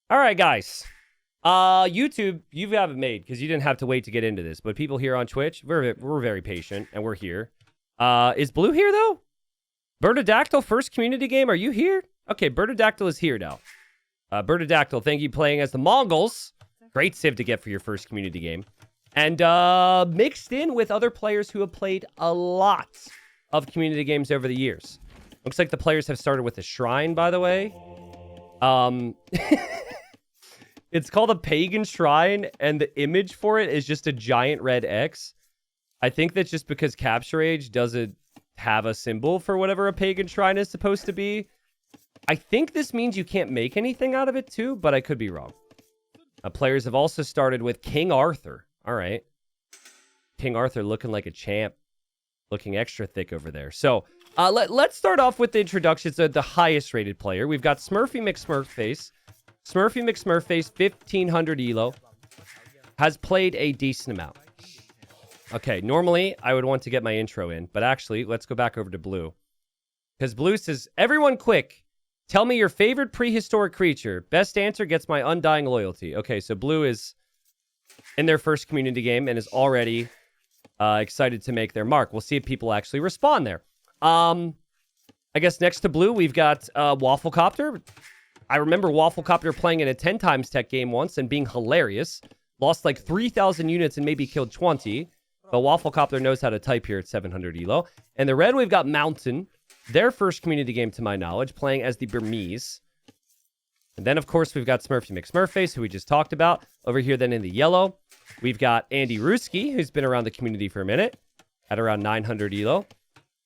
All right, guys. YouTube, you haven't made because you didn't have to wait to get into this. But people here on Twitch, we're very patient and we're here. Is Blue here though? Birdadactyl, first community game. Are you here? Okay, Birdadactyl is here now. Birdadactyl, thank you playing as the Mongols. Great civ to get for your first community game. And mixed in with other players who have played a lot of community games over the years. Looks like the players have started with a shrine, by the way. It's called a pagan shrine, and the image for it is just a giant red X. I think that's just because Capture Age doesn't have a symbol for whatever a pagan shrine is supposed to be. I think this means you can't make anything out of it too, but I could be wrong. Players have also started with King Arthur. All right. King Arthur looking like a champ. Looking extra thick over there. So let's start off with the introductions of the highest rated player. We've got Smurfy McSmurfface. Smurfy McSmurfface, 1500 elo. Has played a decent amount. Okay, normally I would want to get my intro in, but actually, let's go back over to Blue. Because Blue says, everyone quick, tell me your favorite prehistoric creature. Best answer gets my undying loyalty. Okay, so Blue is in their first community game and is already excited to make their mark. We'll see if people actually respond there. I guess next to Blue, we've got Wafflecopter. I remember Wafflecopter playing in a 10 times tech game once and being hilarious. Lost like 3,000 units and maybe killed 20. But Wafflecopter knows how to type here at 700 elo. And the red, we've got Mountain. Their first community game, to my knowledge, playing as the Burmese. And then, of course, we've got Smurfy McSmurfface, who we just talked about. Over here, then in the yellow, we've got Andy Ruski, who's been around the community for a minute, at around 900 elo.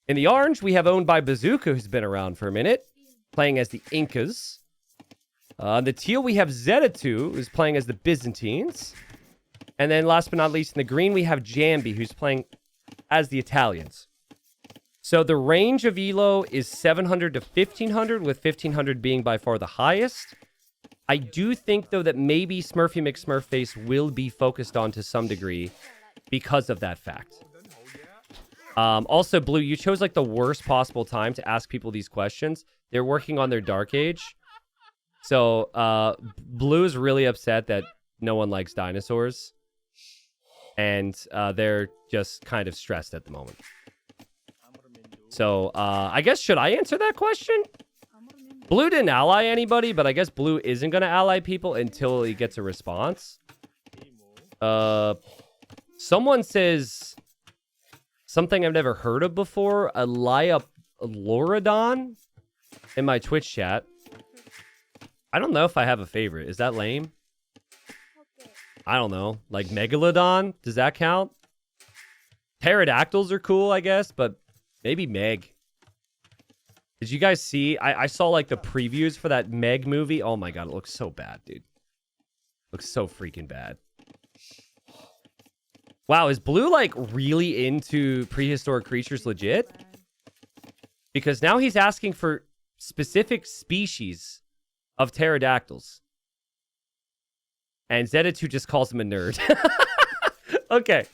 In the orange, we have Owned by Bazooka, who's been around for a minute, playing as the Incas. The teal, we have Zeta2, who's playing as the Byzantines. And then last but not least, in the green, we have Jambi, who's playing as the Italians. So the range of elo is 700 to 1500, with 1500 being by far the highest. I do think, though, that maybe Smurfy McSmurfface will be focused on to some degree because of that fact. Also, Blue, you chose like the worst possible time to ask people these questions. They're working on their Dark Age. So Blue is really upset that no one likes dinosaurs. And they're just kind of stressed at the moment. So I guess, should I answer that question? Blue didn't ally anybody, but I guess Blue isn't going to ally people until he gets a response. Someone says something I've never heard of before, Loradon, in my Twitch chat. I don't know if I have a favorite. Is that lame? I don't know. Like Megalodon? Does that count? Pterodactyls are cool, I guess, but maybe Meg. Did you guys see? I saw like the previews for that Meg movie. Oh my god, it looks so bad, dude. Looks so freaking bad. Wow, is Blue like really into prehistoric creatures legit? Because now he's asking for specific species of pterodactyls. And Zeta2 just calls him a nerd. Okay.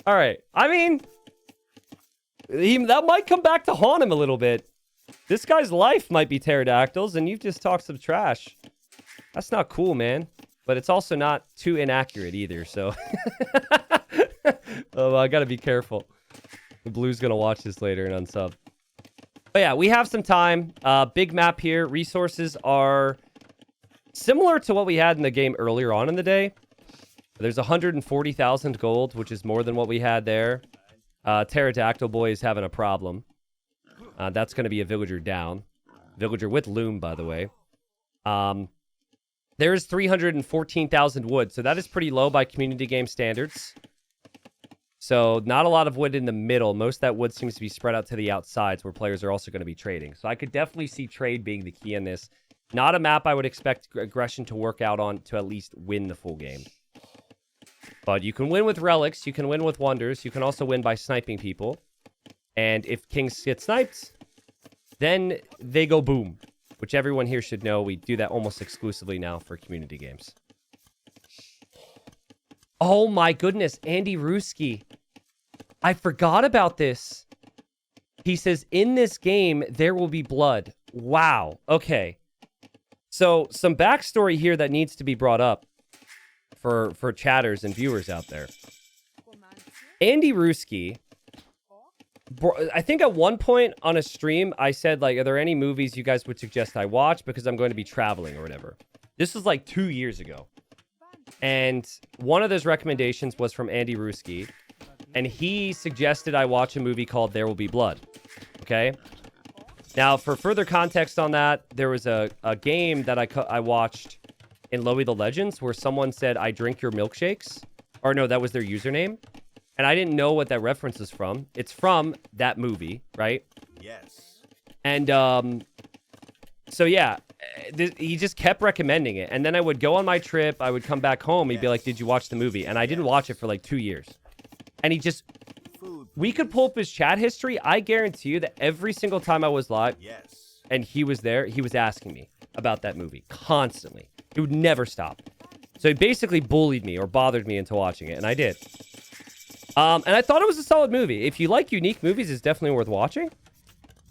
All right. I mean, that might come back to haunt him a little bit. This guy's life might be pterodactyls, and you've just talked some trash. That's not cool, man. But it's also not too inaccurate either, so... Oh, I gotta be careful. The Blue's gonna watch this later and unsub. But yeah, we have some time. Big map here. Resources are similar to what we had in the game earlier on in the day. There's 140,000 gold, which is more than what we had there. Pterodactyl boy is having a problem. That's going to be a villager down. Villager with loom, by the way. There's 314,000 wood, so that is pretty low by community game standards. So not a lot of wood in the middle. Most of that wood seems to be spread out to the outsides where players are also going to be trading. So I could definitely see trade being the key in this. Not a map I would expect aggression to work out on to at least win the full game. But you can win with relics. You can win with wonders. You can also win by sniping people. And if kings get sniped, then they go boom. Which everyone here should know. We do that almost exclusively now for community games. Oh my goodness, Andy Ruski. I forgot about this. He says, in this game, there will be blood. Wow. Okay. So some backstory here that needs to be brought up for chatters and viewers out there. Andy Ruski, I think at one point on a stream, I said, like, are there any movies you guys would suggest I watch because I'm going to be traveling or whatever? This was like 2 years ago. And one of those recommendations was from Andy Ruski. And he suggested I watch a movie called There Will Be Blood. Okay? Now, for further context on that, there was a game that I watched in Lowy the Legends where someone said, I drink your milkshakes. Or no, that was their username. And I didn't know what that reference is from. It's from that movie, right? Yes. And so yeah, he just kept recommending it. And then I would go on my trip. I would come back home. He'd be like, did you watch the movie? And I didn't watch it for like 2 years. And he just... We could pull up his chat history. I guarantee you that every single time I was live and he was there, he was asking me about that movie constantly. It would never stop. So he basically bullied me or bothered me into watching it, and I did. And I thought it was a solid movie. If you like unique movies, it's definitely worth watching.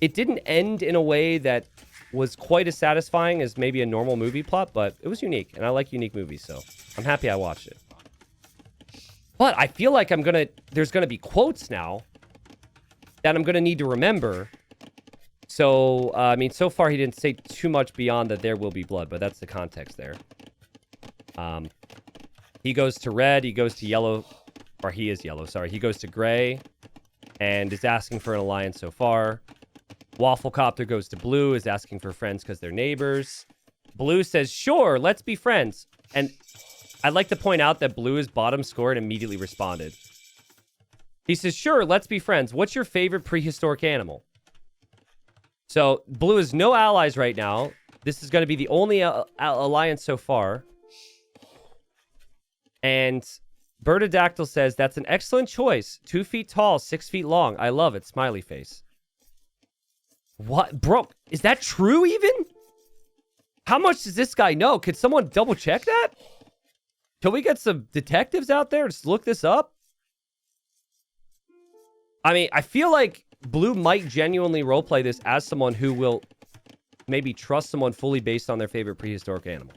It didn't end in a way that was quite as satisfying as maybe a normal movie plot, but it was unique, and I like unique movies, so I'm happy I watched it. But I feel like there's gonna be quotes now that I'm gonna need to remember. So, I mean, so far he didn't say too much beyond that there will be blood, but that's the context there. He goes to red, he goes to yellow, or he is yellow, sorry. He goes to gray and is asking for an alliance so far. Wafflecopter goes to blue, is asking for friends because they're neighbors. Blue says, sure, let's be friends. And I'd like to point out that Blue is bottom score and immediately responded. He says, sure, let's be friends. What's your favorite prehistoric animal? So, Blue has no allies right now. This is going to be the only alliance so far. And Birdadactyl says, that's an excellent choice. 2 feet tall, 6 feet long. I love it. Smiley face. What? Bro, is that true even? How much does this guy know? Could someone double check that? Can we get some detectives out there to look this up? I mean, I feel like Blue might genuinely roleplay this as someone who will maybe trust someone fully based on their favorite prehistoric animal.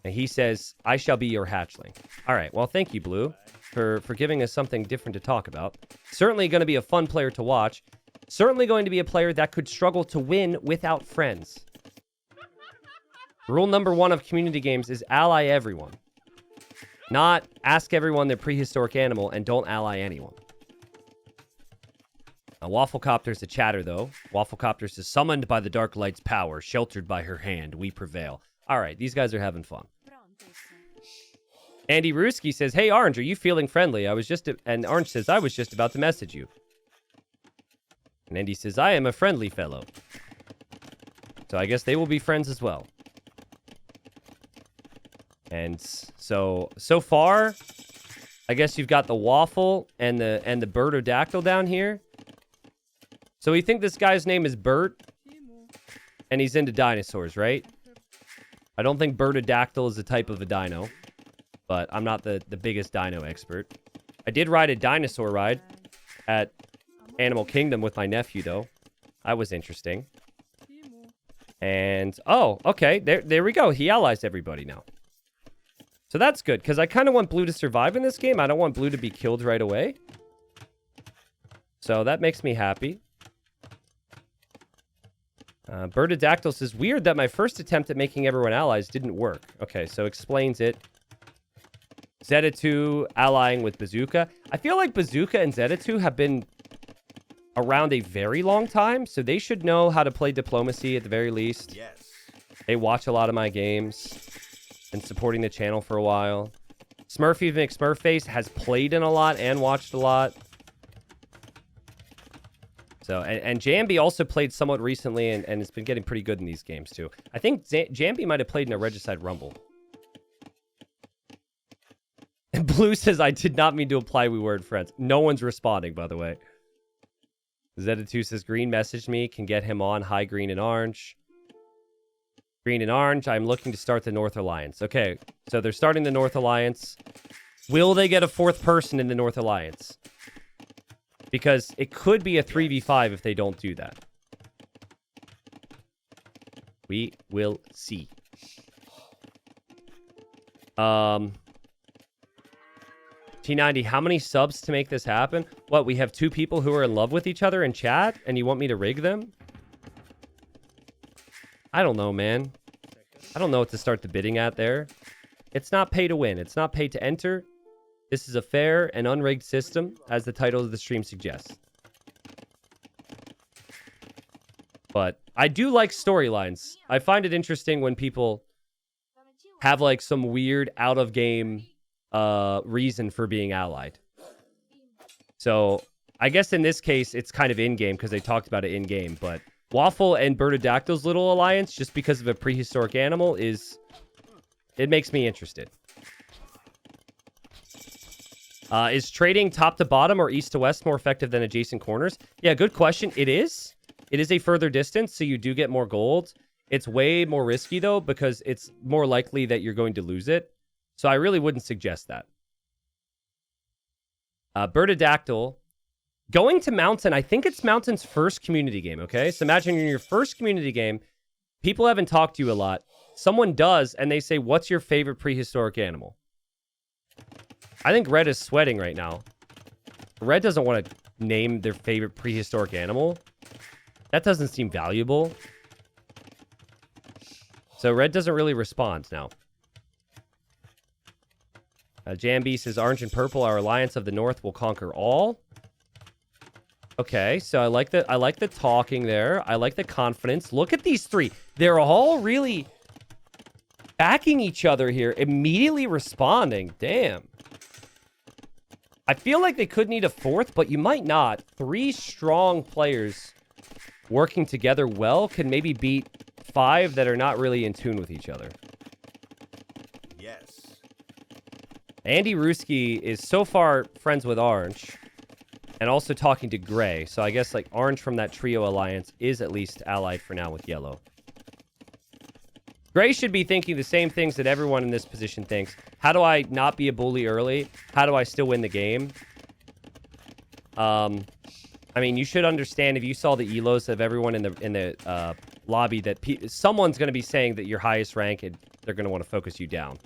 And he says, I shall be your hatchling. All right, well, thank you, Blue, for giving us something different to talk about. Certainly going to be a fun player to watch. Certainly going to be a player that could struggle to win without friends. Rule number 1 of community games is ally everyone. Not ask everyone their prehistoric animal and don't ally anyone. Now, Wafflecopter's a chatter, though. Wafflecopter says, summoned by the Dark Light's power, sheltered by her hand, we prevail. All right, these guys are having fun. Andy Ruski says, hey, Orange, are you feeling friendly? And Orange says, I was just about to message you. And Andy says, I am a friendly fellow. So I guess they will be friends as well. And so far, I guess you've got the Waffle and the Birdodactyl down here. So we think this guy's name is Bert, and he's into dinosaurs, right? I don't think Birdodactyl is a type of a dino, but I'm not the biggest dino expert. I did ride a dinosaur ride at Animal Kingdom with my nephew, though. That was interesting. And, oh, okay, there we go. He allies everybody now. So that's good, because I kind of want Blue to survive in this game. I don't want Blue to be killed right away. So that makes me happy. Birdodactyl says, weird that my first attempt at making everyone allies didn't work. Okay, so explains it. Zeta2 allying with Bazooka. I feel like Bazooka and Zeta2 have been around a very long time, so they should know how to play diplomacy at the very least. Yes. They watch a lot of my games. Been supporting the channel for a while. Smurfy McSmurfface has played in a lot and watched a lot. So, and Jambi also played somewhat recently and has been getting pretty good in these games too. I think Jambi might have played in a Regicide Rumble. And Blue says, I did not mean to imply we weren't friends. No one's responding, by the way. Zeta2 says, Green messaged me, can get him on. Hi, Green and Orange. Green and Orange, I'm looking to start the North Alliance. Okay, so they're starting the North Alliance. Will they get a 4th person in the North Alliance? Because it could be a 3v5 if they don't do that. We will see. T90, how many subs to make this happen? What, we have 2 people who are in love with each other in chat, and you want me to rig them? I don't know, man. I don't know what to start the bidding at there. It's not pay to win. It's not pay to enter. This is a fair and unrigged system, as the title of the stream suggests. But I do like storylines. I find it interesting when people have like some weird out-of-game reason for being allied. So I guess in this case, it's kind of in-game because they talked about it in-game. But Waffle and Birdadactyl's little alliance, just because of a prehistoric animal, it makes me interested. Is trading top to bottom or east to west more effective than adjacent corners? Yeah, good question. It is. It is a further distance, so you do get more gold. It's way more risky, though, because it's more likely that you're going to lose it. So I really wouldn't suggest that. Birdadactyl. Going to Mountain, I think it's Mountain's first community game, okay? So imagine in your first community game, people haven't talked to you a lot. Someone does, and they say, what's your favorite prehistoric animal? I think Red is sweating right now. Red doesn't want to name their favorite prehistoric animal. That doesn't seem valuable. So Red doesn't really respond now. Jambi says, orange and purple, our alliance of the north will conquer all. Okay, so I like the talking there. I like the confidence. Look at these 3. They're all really backing each other here, immediately responding. Damn. I feel like they could need a 4th, but you might not. 3 strong players working together well can maybe beat 5 that are not really in tune with each other. Yes. Andy Ruski is so far friends with Orange and also talking to Gray. So I guess like Orange from that trio alliance is at least allied for now with Yellow. Gray should be thinking the same things that everyone in this position thinks. How do I not be a bully early? How do I still win the game? I mean, you should understand if you saw the elos of everyone in the lobby that someone's going to be saying that you're highest rank and they're going to want to focus you down.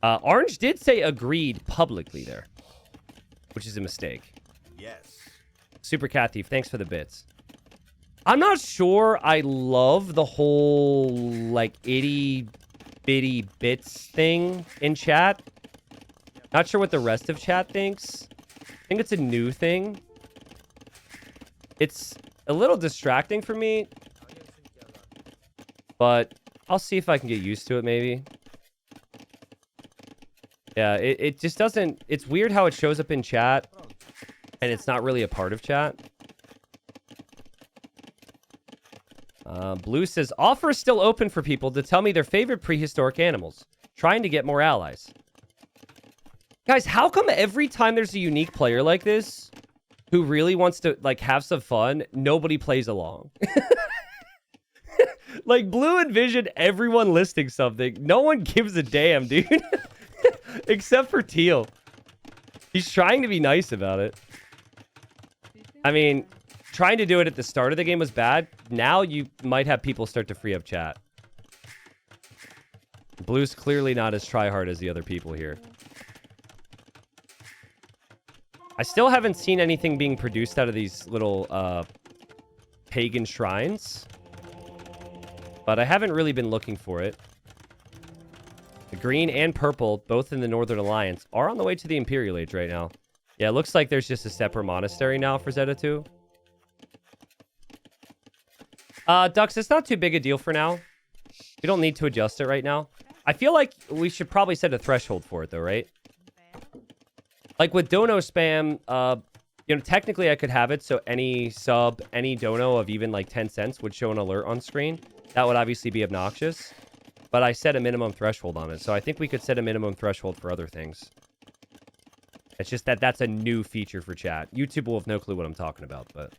Orange did say agreed publicly there, which is a mistake. Yes. Super Cat Thief, thanks for the bits. I'm not sure I love the whole, like, itty-bitty bits thing in chat. Not sure what the rest of chat thinks. I think it's a new thing. It's a little distracting for me. But I'll see if I can get used to it, maybe. Yeah, it just doesn't... It's weird how it shows up in chat. And it's not really a part of chat. Blue says, offer is still open for people to tell me their favorite prehistoric animals. Trying to get more allies. Guys, how come every time there's a unique player like this who really wants to, like, have some fun, nobody plays along? Like, Blue envisioned everyone listing something. No one gives a damn, dude. Except for Teal. He's trying to be nice about it. I mean... Trying to do it at the start of the game was bad. Now you might have people start to free up chat. Blue's clearly not as tryhard as the other people here. I still haven't seen anything being produced out of these little pagan shrines. But I haven't really been looking for it. The green and purple, both in the Northern Alliance, are on the way to the Imperial Age right now. Yeah, it looks like there's just a separate monastery now for Zeta 2. Dux, it's not too big a deal for now. We don't need to adjust it right now. I feel like we should probably set a threshold for it, though, right? Like with dono spam, you know, technically I could have it so any sub, any dono of even like 10 cents would show an alert on screen. That would obviously be obnoxious. But I set a minimum threshold on it. So I think we could set a minimum threshold for other things. It's just that that's a new feature for chat. YouTube will have no clue what I'm talking about, but...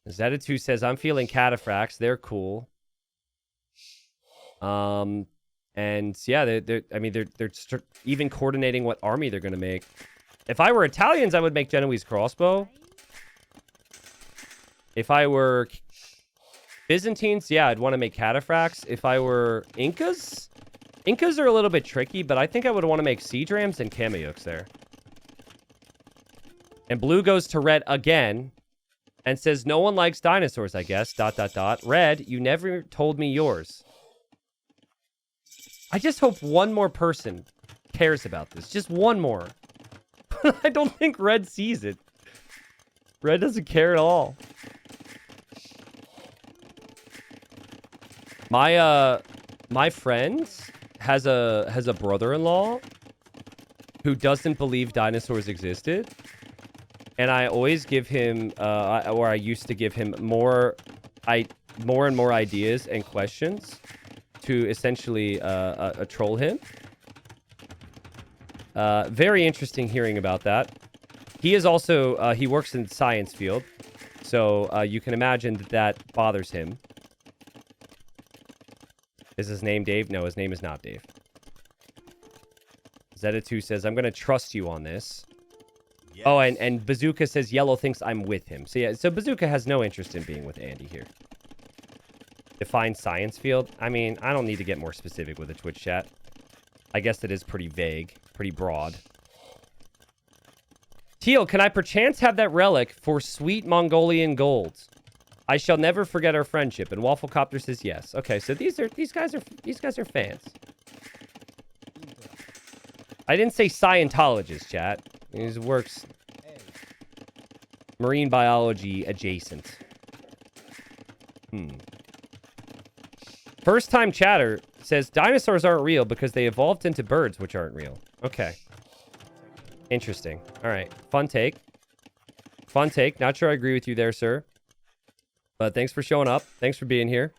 Zeta2 says, I'm feeling cataphracts. They're cool. And yeah, they're even coordinating what army they're going to make. If I were Italians, I would make Genoese crossbow. If I were Byzantines, yeah, I'd want to make cataphracts. If I were Incas are a little bit tricky, but I think I would want to make siege rams and Kameyuks there. And blue goes to red again and says, no one likes dinosaurs, I guess, ... Red, you never told me yours. I just hope one more person cares about this. Just one more. I don't think red sees it. Red doesn't care at all. My friend has a brother-in-law who doesn't believe dinosaurs existed. And I always give him, or I used to give him more and more ideas and questions to essentially troll him. Very interesting hearing about that. He is also, he works in the science field. So you can imagine that bothers him. Is his name Dave? No, his name is not Dave. Zeta2 says, I'm going to trust you on this. Yes. Oh, and Bazooka says Yellow thinks I'm with him. So yeah, so Bazooka has no interest in being with Andy here. Define science field. I mean, I don't need to get more specific with the Twitch chat. I guess it is pretty vague, pretty broad. Teal, can I perchance have that relic for sweet Mongolian gold? I shall never forget our friendship. And Wafflecopter says yes. Okay, so these guys are fans. I didn't say Scientologist, chat. His works marine biology adjacent. First time chatter says dinosaurs aren't real because they evolved into birds, which aren't real. Okay. Interesting. All right. Fun take. Fun take. Not sure I agree with you there, sir. But thanks for showing up. Thanks for being here.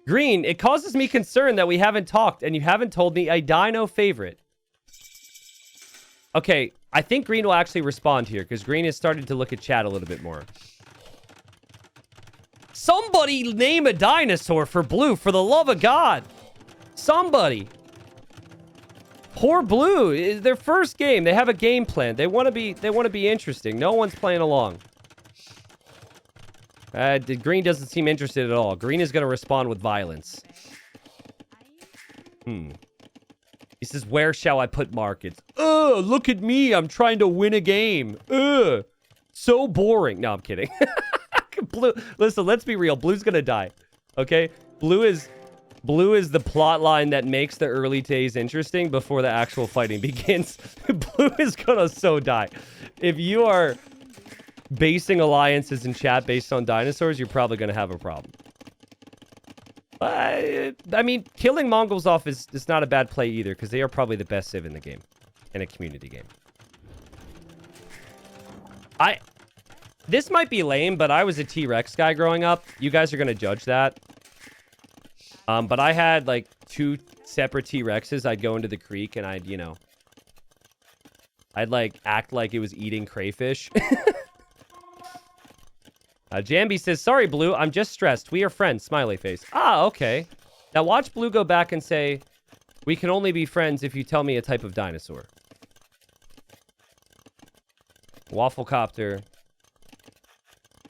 Green, it causes me concern that we haven't talked and you haven't told me a dino favorite. Okay, I think Green will actually respond here because Green has started to look at chat a little bit more. Somebody name a dinosaur for Blue, for the love of God. Somebody. Poor Blue. It's their first game. They have a game plan. They want to be interesting. No one's playing along. Green doesn't seem interested at all. Green is going to respond with violence. He says, where shall I put markets? Ugh, look at me. I'm trying to win a game. Ugh, so boring. No, I'm kidding. Blue, listen, let's be real. Blue's going to die. Okay? Blue is the plot line that makes the early days interesting before the actual fighting begins. Blue is going to so die. If you are basing alliances in chat based on dinosaurs, you're probably going to have a problem. I mean, killing Mongols off is not a bad play either, because they are probably the best civ in the game. In a community game. This might be lame, but I was a T-Rex guy growing up. You guys are going to judge that. But I had, like, 2 separate T-Rexes. I'd go into the creek, and I'd, I'd, like, act like it was eating crayfish. Jambi says, sorry, Blue, I'm just stressed. We are friends, smiley face. Ah, okay. Now watch Blue go back and say, we can only be friends if you tell me a type of dinosaur. Wafflecopter.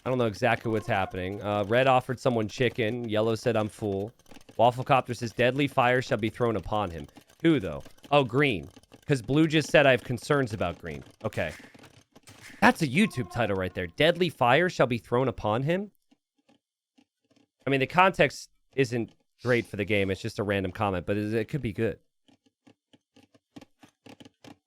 I don't know exactly what's happening. Red offered someone chicken. Yellow said, I'm full. Wafflecopter says, deadly fire shall be thrown upon him. Who, though? Oh, Green. Because Blue just said I have concerns about Green. Okay. That's a YouTube title right there. Deadly fire shall be thrown upon him. I mean, the context isn't great for the game. It's just a random comment, but it could be good.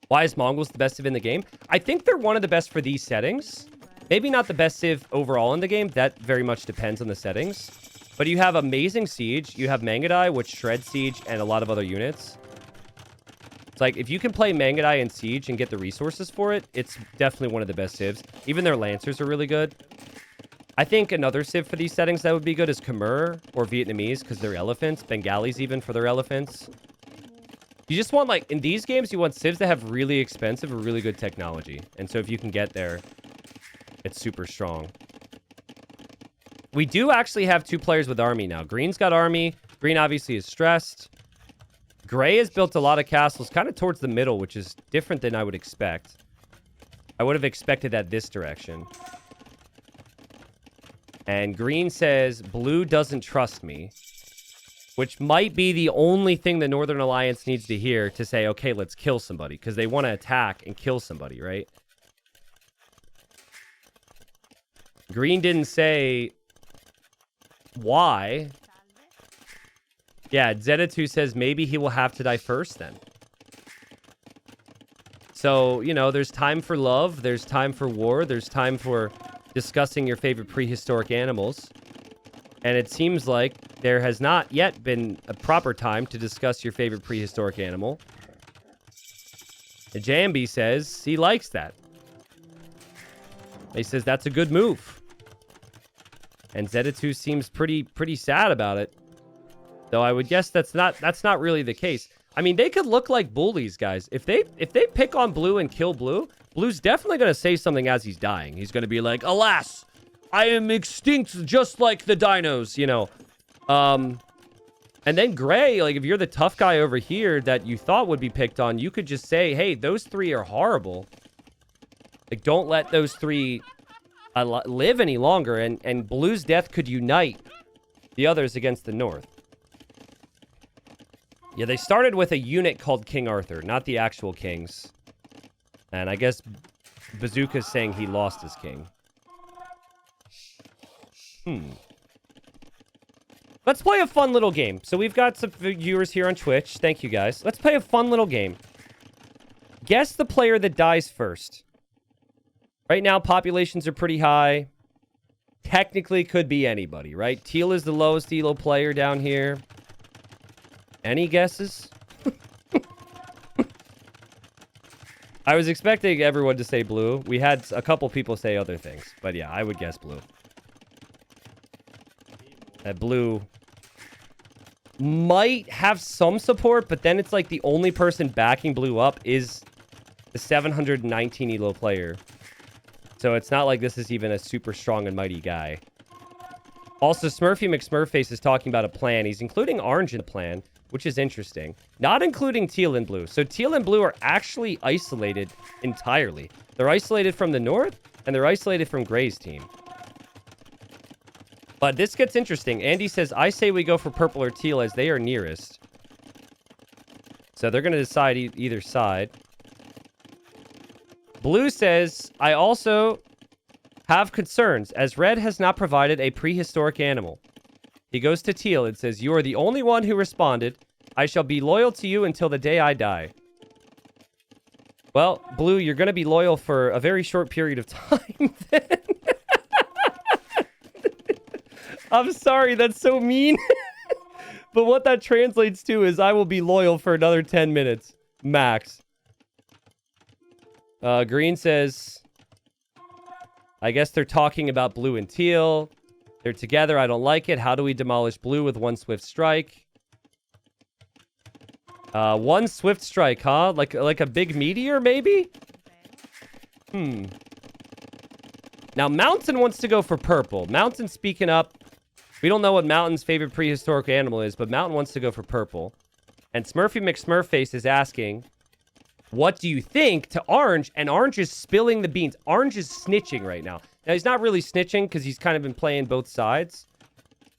Why is Mongols the best civ in the game? I think they're one of the best for these settings. Maybe not the best civ overall in the game. That very much depends on the settings. But you have amazing siege. You have Mangadai, which shreds siege, and a lot of other units. Like, if you can play Mangadai and Siege and get the resources for it, it's definitely one of the best civs. Even their Lancers are really good. I think another civ for these settings that would be good is Khmer or Vietnamese, because they're elephants. Bengalis even for their elephants. You just want, like, in these games, you want civs that have really expensive or really good technology. And so if you can get there, it's super strong. We do actually have 2 players with army now. Green's got army. Green obviously is stressed. Gray has built a lot of castles kind of towards the middle, which is different than I would expect. I would have expected that this direction. And green says, blue doesn't trust me. Which might be the only thing the Northern Alliance needs to hear to say, okay, let's kill somebody. Because they want to attack and kill somebody, right? Green didn't say why. Yeah, Zeta2 says maybe he will have to die first then. So, you know, there's time for love. There's time for war. There's time for discussing your favorite prehistoric animals. And it seems like there has not yet been a proper time to discuss your favorite prehistoric animal. And JMB says he likes that. He says that's a good move. And Zeta2 seems pretty sad about it. Though I would guess that's not really the case. I mean, they could look like bullies, guys. If they pick on blue and kill blue, blue's definitely going to say something as he's dying. He's going to be like, alas, I am extinct just like the dinos, you know. And then gray, like if you're the tough guy over here that you thought would be picked on, you could just say, hey, those three are horrible. Like, don't let those three live any longer. And blue's death could unite the others against the North. Yeah, they started with a unit called King Arthur, not the actual kings. And I guess Bazooka's saying he lost his king. Let's play a fun little game. So we've got some viewers here on Twitch. Thank you, guys. Let's play a fun little game. Guess the player that dies first. Right now, populations are pretty high. Technically, could be anybody, right? Teal is the lowest elo player down here. Any guesses? I was expecting everyone to say blue. We had a couple people say other things. But yeah, I would guess blue. That blue might have some support, but then it's like the only person backing blue up is the 719 elo player. So it's not like this is even a super strong and mighty guy. Also, Smurfy McSmurfface is talking about a plan. He's including orange in the plan, which is interesting. Not including teal and blue. So teal and blue are actually isolated entirely. They're isolated from the north, and they're isolated from gray's team. But this gets interesting. Andy says, I say we go for purple or teal as they are nearest. So they're going to decide either side. Blue says, I also have concerns as red has not provided a prehistoric animal. He goes to teal and says, you are the only one who responded. I shall be loyal to you until the day I die. Well, blue, you're going to be loyal for a very short period of time then. I'm sorry, that's so mean. But what that translates to is I will be loyal for another 10 minutes. Max. Green says, I guess they're talking about blue and teal. They're together. I don't like it. How do we demolish blue with one swift strike? One swift strike, huh? Like a big meteor, maybe? Now, Mountain wants to go for purple. Mountain speaking up. We don't know what Mountain's favorite prehistoric animal is, but Mountain wants to go for purple. And Smurfy McSmurfface is asking, what do you think to Orange? And Orange is spilling the beans. Orange is snitching right now. Now, he's not really snitching because he's kind of been playing both sides.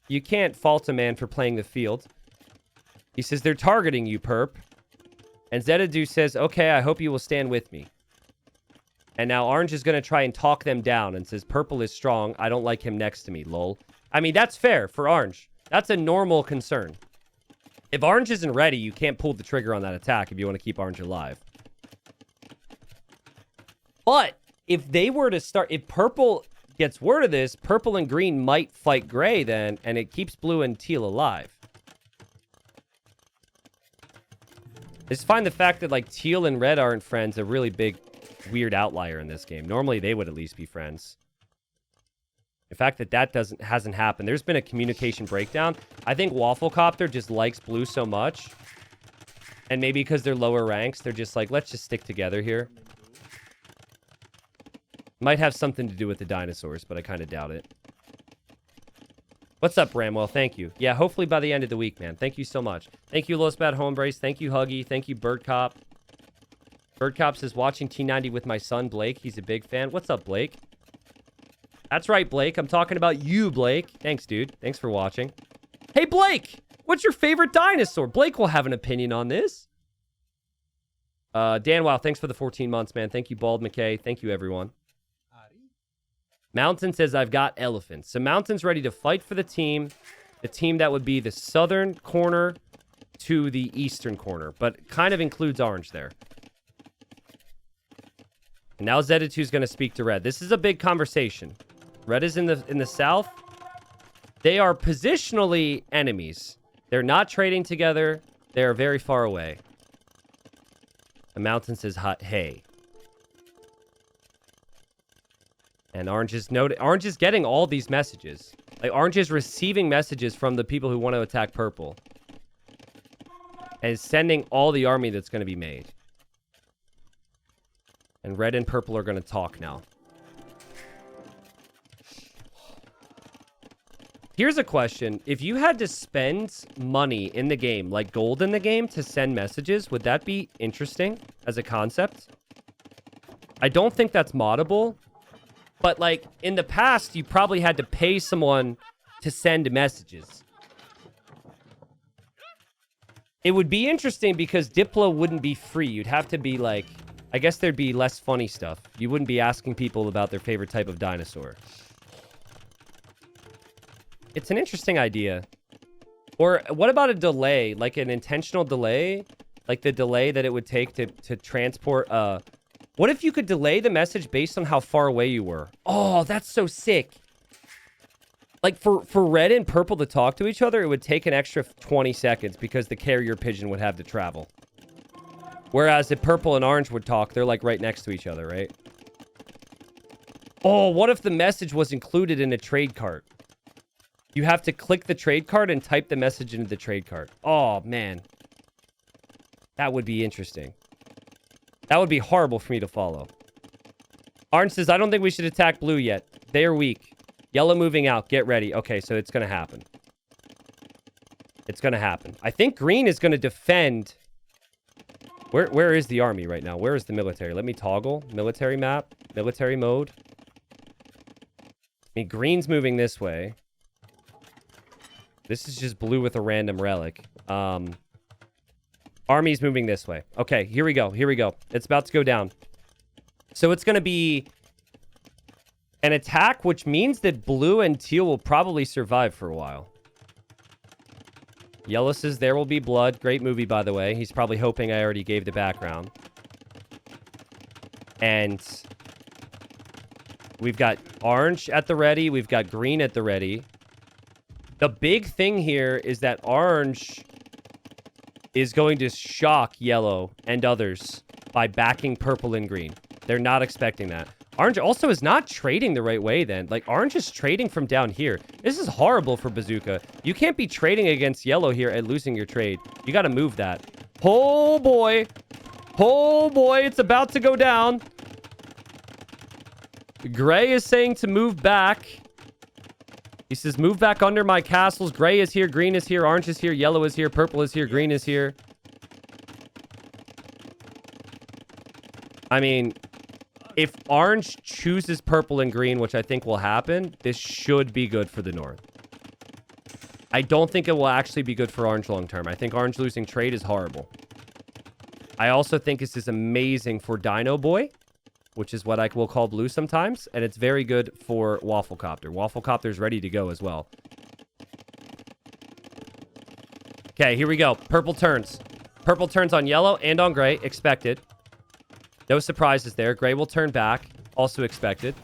You can't fault a man for playing the field. He says, they're targeting you, perp. And Zedadu says, okay, I hope you will stand with me. And now Orange is going to try and talk them down and says, purple is strong. I don't like him next to me, lol. I mean, that's fair for Orange. That's a normal concern. If Orange isn't ready, you can't pull the trigger on that attack if you want to keep Orange alive. But if they were to start, if purple gets word of this, purple and green might fight gray then, and it keeps blue and teal alive. I just find the fact that like teal and red aren't friends a really big, weird outlier in this game. Normally they would at least be friends. The fact that hasn't happened. There's been a communication breakdown. I think Wafflecopter just likes blue so much. And maybe because they're lower ranks, they're just like, let's just stick together here. Might have something to do with the dinosaurs, but I kind of doubt it. What's up, Bramwell? Thank you. Yeah, hopefully by the end of the week, man. Thank you so much. Thank you, Los Bad Homebrace. Thank you, Huggy. Thank you, Bird Cop. Birdcops is watching T90 with my son, Blake. He's a big fan. What's up, Blake? That's right, Blake. I'm talking about you, Blake. Thanks, dude. Thanks for watching. Hey, Blake! What's your favorite dinosaur? Blake will have an opinion on this. Dan, wow, thanks for the 14 months, man. Thank you, Bald McKay. Thank you, everyone. Mountain says, I've got elephants. So Mountain's ready to fight for the team that would be the southern corner to the eastern corner, but kind of includes orange there. And now Zeta2 is going to speak to Red. This is a big conversation. Red is in the south. They are positionally enemies. They're not trading together. They are very far away. The Mountain says, hey. And Orange is getting all these messages. Like, Orange is receiving messages from the people who want to attack Purple. And is sending all the army that's going to be made. And Red and Purple are going to talk now. Here's a question. If you had to spend money in the game, like gold in the game, to send messages, would that be interesting as a concept? I don't think that's moddable. But, like, in the past, you probably had to pay someone to send messages. It would be interesting because Diplo wouldn't be free. You'd have to be, like... I guess there'd be less funny stuff. You wouldn't be asking people about their favorite type of dinosaur. It's an interesting idea. Or what about a delay? Like an intentional delay? Like the delay that it would take to transport... What if you could delay the message based on how far away you were? Oh, that's so sick. Like, for Red and Purple to talk to each other, it would take an extra 20 seconds because the carrier pigeon would have to travel. Whereas if Purple and Orange would talk, they're, like, right next to each other, right? Oh, what if the message was included in a trade cart? You have to click the trade cart and type the message into the trade cart. Oh, man. That would be interesting. That would be horrible for me to follow. Orange says, I don't think we should attack blue yet. They are weak. Yellow moving out. Get ready. Okay, so it's going to happen. It's going to happen. I think green is going to defend... Where is the army right now? Where is the military? Let me toggle. Military map. Military mode. I mean, green's moving this way. This is just blue with a random relic. Army's moving this way. Okay, here we go. Here we go. It's about to go down. So it's going to be an attack, which means that blue and teal will probably survive for a while. Yellow says there will be blood. Great movie, by the way. He's probably hoping I already gave the background. And we've got orange at the ready. We've got green at the ready. The big thing here is that orange is going to shock yellow and others by backing purple and green. They're not expecting that. Orange also is not trading the right way then. Like, orange is trading from down here. This is horrible for Bazooka. You can't be trading against yellow here and losing your trade. You got to move that. Oh, boy. Oh, boy. It's about to go down. Gray is saying to move back. He says, move back under my castles. Gray is here. Green is here. Orange is here. Yellow is here. Purple is here. Green is here. I mean... if orange chooses purple and green, which I think will happen, this should be good for the north. I don't think it will actually be good for orange long term. I think orange losing trade is horrible. I also think this is amazing for Dino Boy, which is what I will call blue sometimes. And it's very good for Wafflecopter. Wafflecopter is ready to go as well. Okay, here we go. Purple turns. Purple turns on yellow and on gray. Expected. No surprises there. Gray will turn back. Also expected.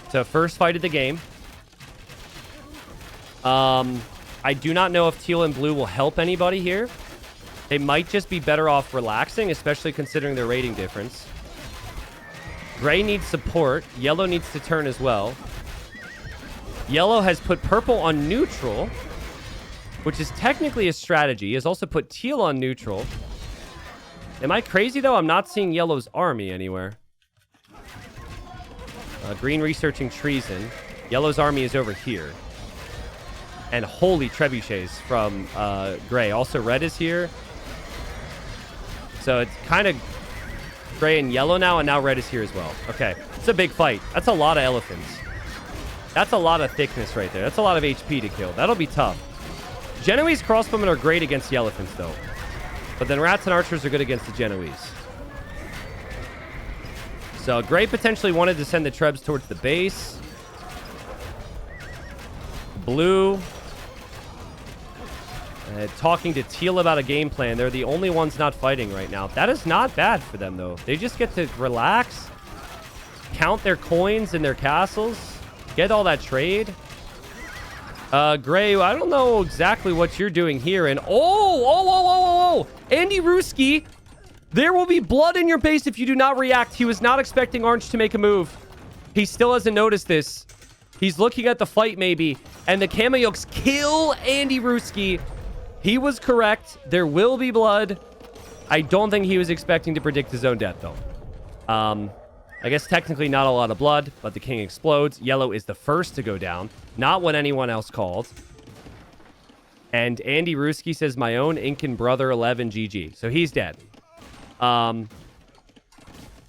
So first fight of the game. I do not know if teal and blue will help anybody here. They might just be better off relaxing, especially considering their rating difference. Gray needs support. Yellow needs to turn as well. Yellow has put purple on neutral, which is technically a strategy. He has also put teal on neutral. Am I crazy, though? I'm not seeing yellow's army anywhere. Green researching treason. Yellow's army is over here. And holy trebuchets from Gray. Also, red is here. So it's kind of Gray and yellow now, and now red is here as well. Okay, it's a big fight. That's a lot of elephants. That's a lot of thickness right there. That's a lot of HP to kill. That'll be tough. Genoese crossbowmen are great against the elephants, though. But then rats and archers are good against the Genoese. So Gray potentially wanted to send the trebs towards the base. Blue talking to Teal about a game plan. They're the only ones not fighting right now. That is not bad for them, though. They just get to relax, count their coins in their castles, get all that trade. Gray, I don't know exactly what you're doing here. And oh, Andy Ruski, there will be blood in your base if you do not react. He was not expecting Orange to make a move. He still hasn't noticed this. He's looking at the fight, maybe. And the Kameyooks kill Andy Ruski. He was correct. There will be blood. I don't think he was expecting to predict his own death, though. I guess technically not a lot of blood, but the king explodes. Yellow is the first to go down. Not when anyone else called. And Andy Ruski says, my own Incan brother 11 GG. So he's dead.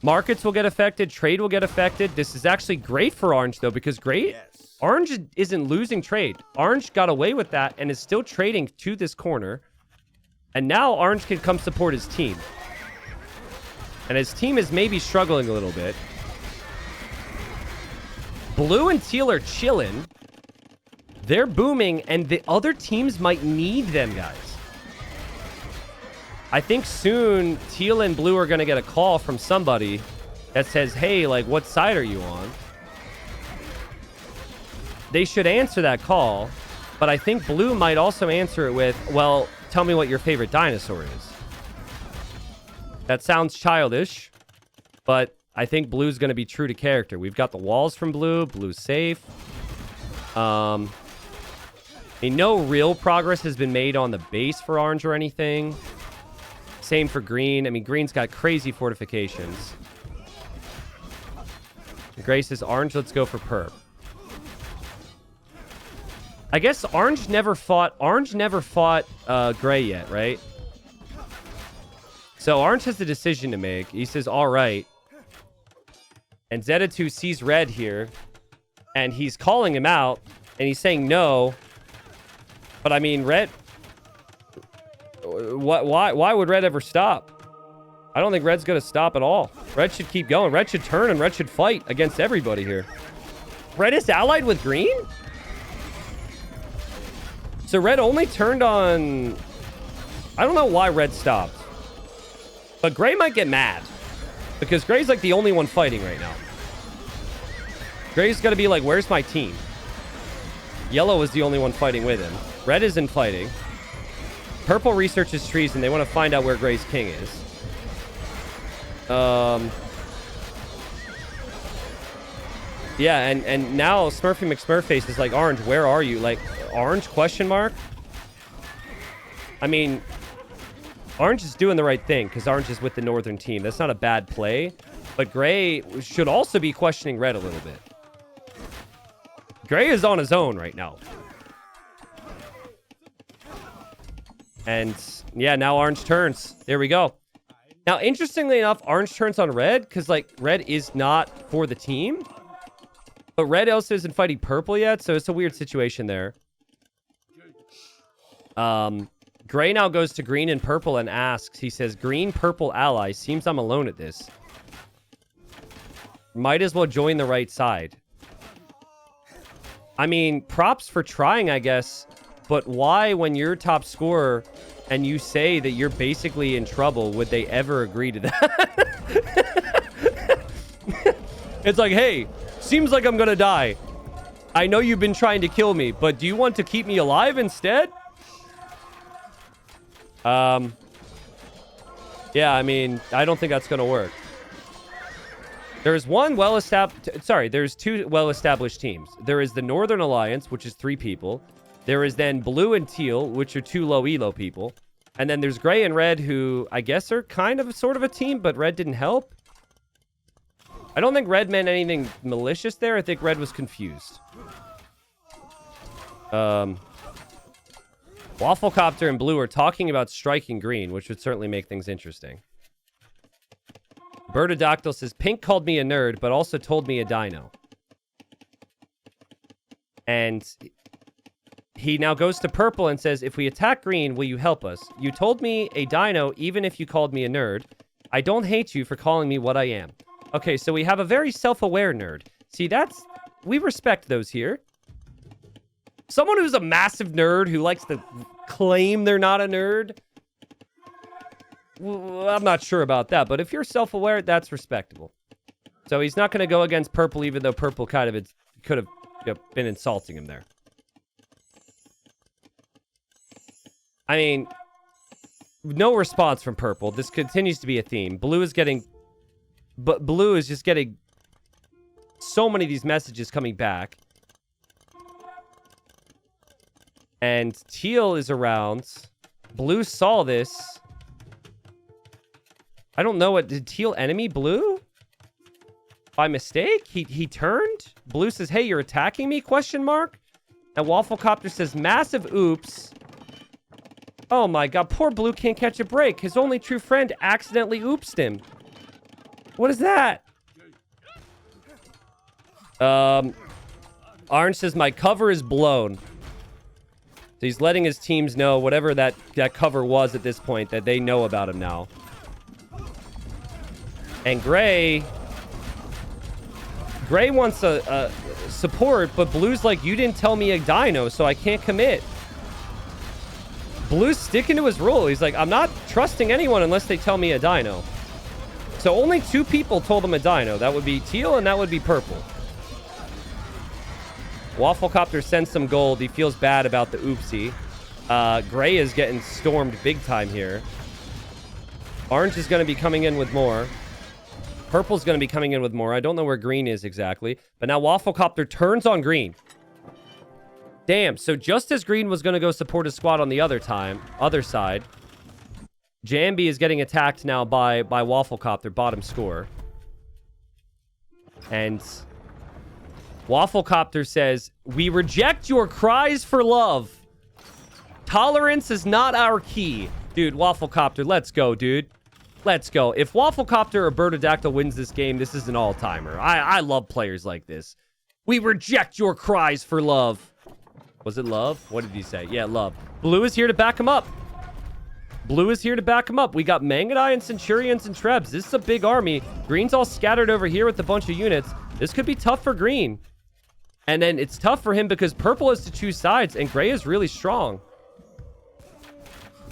Markets will get affected. Trade will get affected. This is actually great for Orange, though, because Orange isn't losing trade. Orange got away with that and is still trading to this corner. And now Orange can come support his team. And his team is maybe struggling a little bit. Blue and Teal are chilling. They're booming, and the other teams might need them, guys. I think soon Teal and Blue are going to get a call from somebody that says, hey, like, what side are you on? They should answer that call, but I think Blue might also answer it with, well, tell me what your favorite dinosaur is. That sounds childish, but I think Blue's going to be true to character. We've got the walls from Blue. Blue's safe. I mean, no real progress has been made on the base for Orange or anything. Same for Green. I mean, Green's got crazy fortifications. Gray says, Orange, let's go for perp. I guess Orange never fought Gray yet, right? So Orange has a decision to make. He says, all right. And Zeta2 sees Red here, and he's calling him out, and he's saying no. But I mean, Red... Why would Red ever stop? I don't think Red's going to stop at all. Red should keep going. Red should turn, and Red should fight against everybody here. Red is allied with Green? So Red only turned on... I don't know why Red stopped. But Gray might get mad. Because Gray's like the only one fighting right now. Gray's got to be like, where's my team? Yellow is the only one fighting with him. Red isn't fighting. Purple researches trees, and they want to find out where Gray's king is. Yeah, and now Smurfy McSmurfface is like, Orange, where are you? Like, Orange, question mark? I mean, Orange is doing the right thing, because Orange is with the northern team. That's not a bad play. But Gray should also be questioning Red a little bit. Gray is on his own right now. And, yeah, now Orange turns. There we go. Now, interestingly enough, Orange turns on Red, because, like, Red is not for the team. But Red also isn't fighting Purple yet, so it's a weird situation there. Gray now goes to Green and Purple and asks, he says, Green, Purple ally, seems I'm alone at this. Might as well join the right side. I mean, props for trying, I guess. But why, when you're top scorer and you say that you're basically in trouble, would they ever agree to that? It's like, hey, seems like I'm gonna die. I know you've been trying to kill me, but do you want to keep me alive instead? Yeah, I mean, I don't think that's gonna work. There's there's two well-established teams. There is the Northern Alliance, which is 3 people. There is then Blue and Teal, which are 2 low elo people. And then there's Gray and Red, who I guess are kind of sort of a team, but Red didn't help. I don't think Red meant anything malicious there. I think Red was confused. Wafflecopter and Blue are talking about striking Green, which would certainly make things interesting. Birdadactyl says, Pink called me a nerd, but also told me a dino. And he now goes to purple and says, if we attack green, will you help us? You told me a dino, even if you called me a nerd. I don't hate you for calling me what I am. Okay, so we have a very self-aware nerd. See, we respect those here. Someone who's a massive nerd who likes to claim they're not a nerd. Well, I'm not sure about that, but if you're self-aware, that's respectable. So he's not going to go against purple, even though purple kind of could have been insulting him there. I mean, no response from purple. This continues to be a theme. Blue is just getting so many of these messages coming back. And teal is around. Blue saw this. I don't know did teal enemy blue? By mistake? He turned? Blue says, hey, you're attacking me? Question mark. And Wafflecopter says, massive oops. Oh my god, poor Blue can't catch a break. His only true friend accidentally oopsed him. What is that? Orange says, my cover is blown. So he's letting his teams know, whatever that cover was at this point, that they know about him now. And Gray wants a support, but Blue's like, you didn't tell me a dino, so I can't commit. Blue's sticking to his rule. He's like, I'm not trusting anyone unless they tell me a dino. So only 2 people told him a dino. That would be teal and that would be purple. Wafflecopter sends some gold. He feels bad about the oopsie. Gray is getting stormed big time here. Orange is going to be coming in with more. Purple's going to be coming in with more. I don't know where green is exactly. But now Wafflecopter turns on green. Damn. So just as green was going to go support his squad on the other side, Jambi is getting attacked now by Wafflecopter, bottom score. And Wafflecopter says, we reject your cries for love. Tolerance is not our key. Dude, Wafflecopter, let's go, dude. Let's go. If Wafflecopter or Birdadactyl wins this game, this is an all-timer. I love players like this. We reject your cries for love. Was it love? What did he say? Yeah, love. Blue is here to back him up. Blue is here to back him up. We got Mangadai and Centurions and Trebs. This is a big army. Green's all scattered over here with a bunch of units. This could be tough for Green. And then it's tough for him because purple has to choose sides and gray is really strong.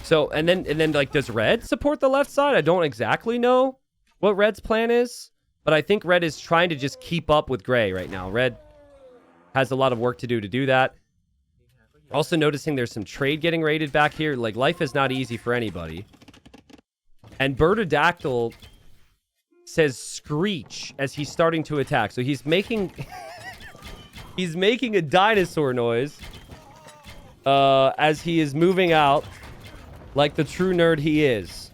So, and then like, does red support the left side? I don't exactly know what red's plan is, but I think red is trying to just keep up with gray right now. Red has a lot of work to do that. Also noticing there's some trade getting raided back here. Like, life is not easy for anybody. And Birdadactyl says screech as he's starting to attack. So he's making he's making a dinosaur noise as he is moving out like the true nerd he is.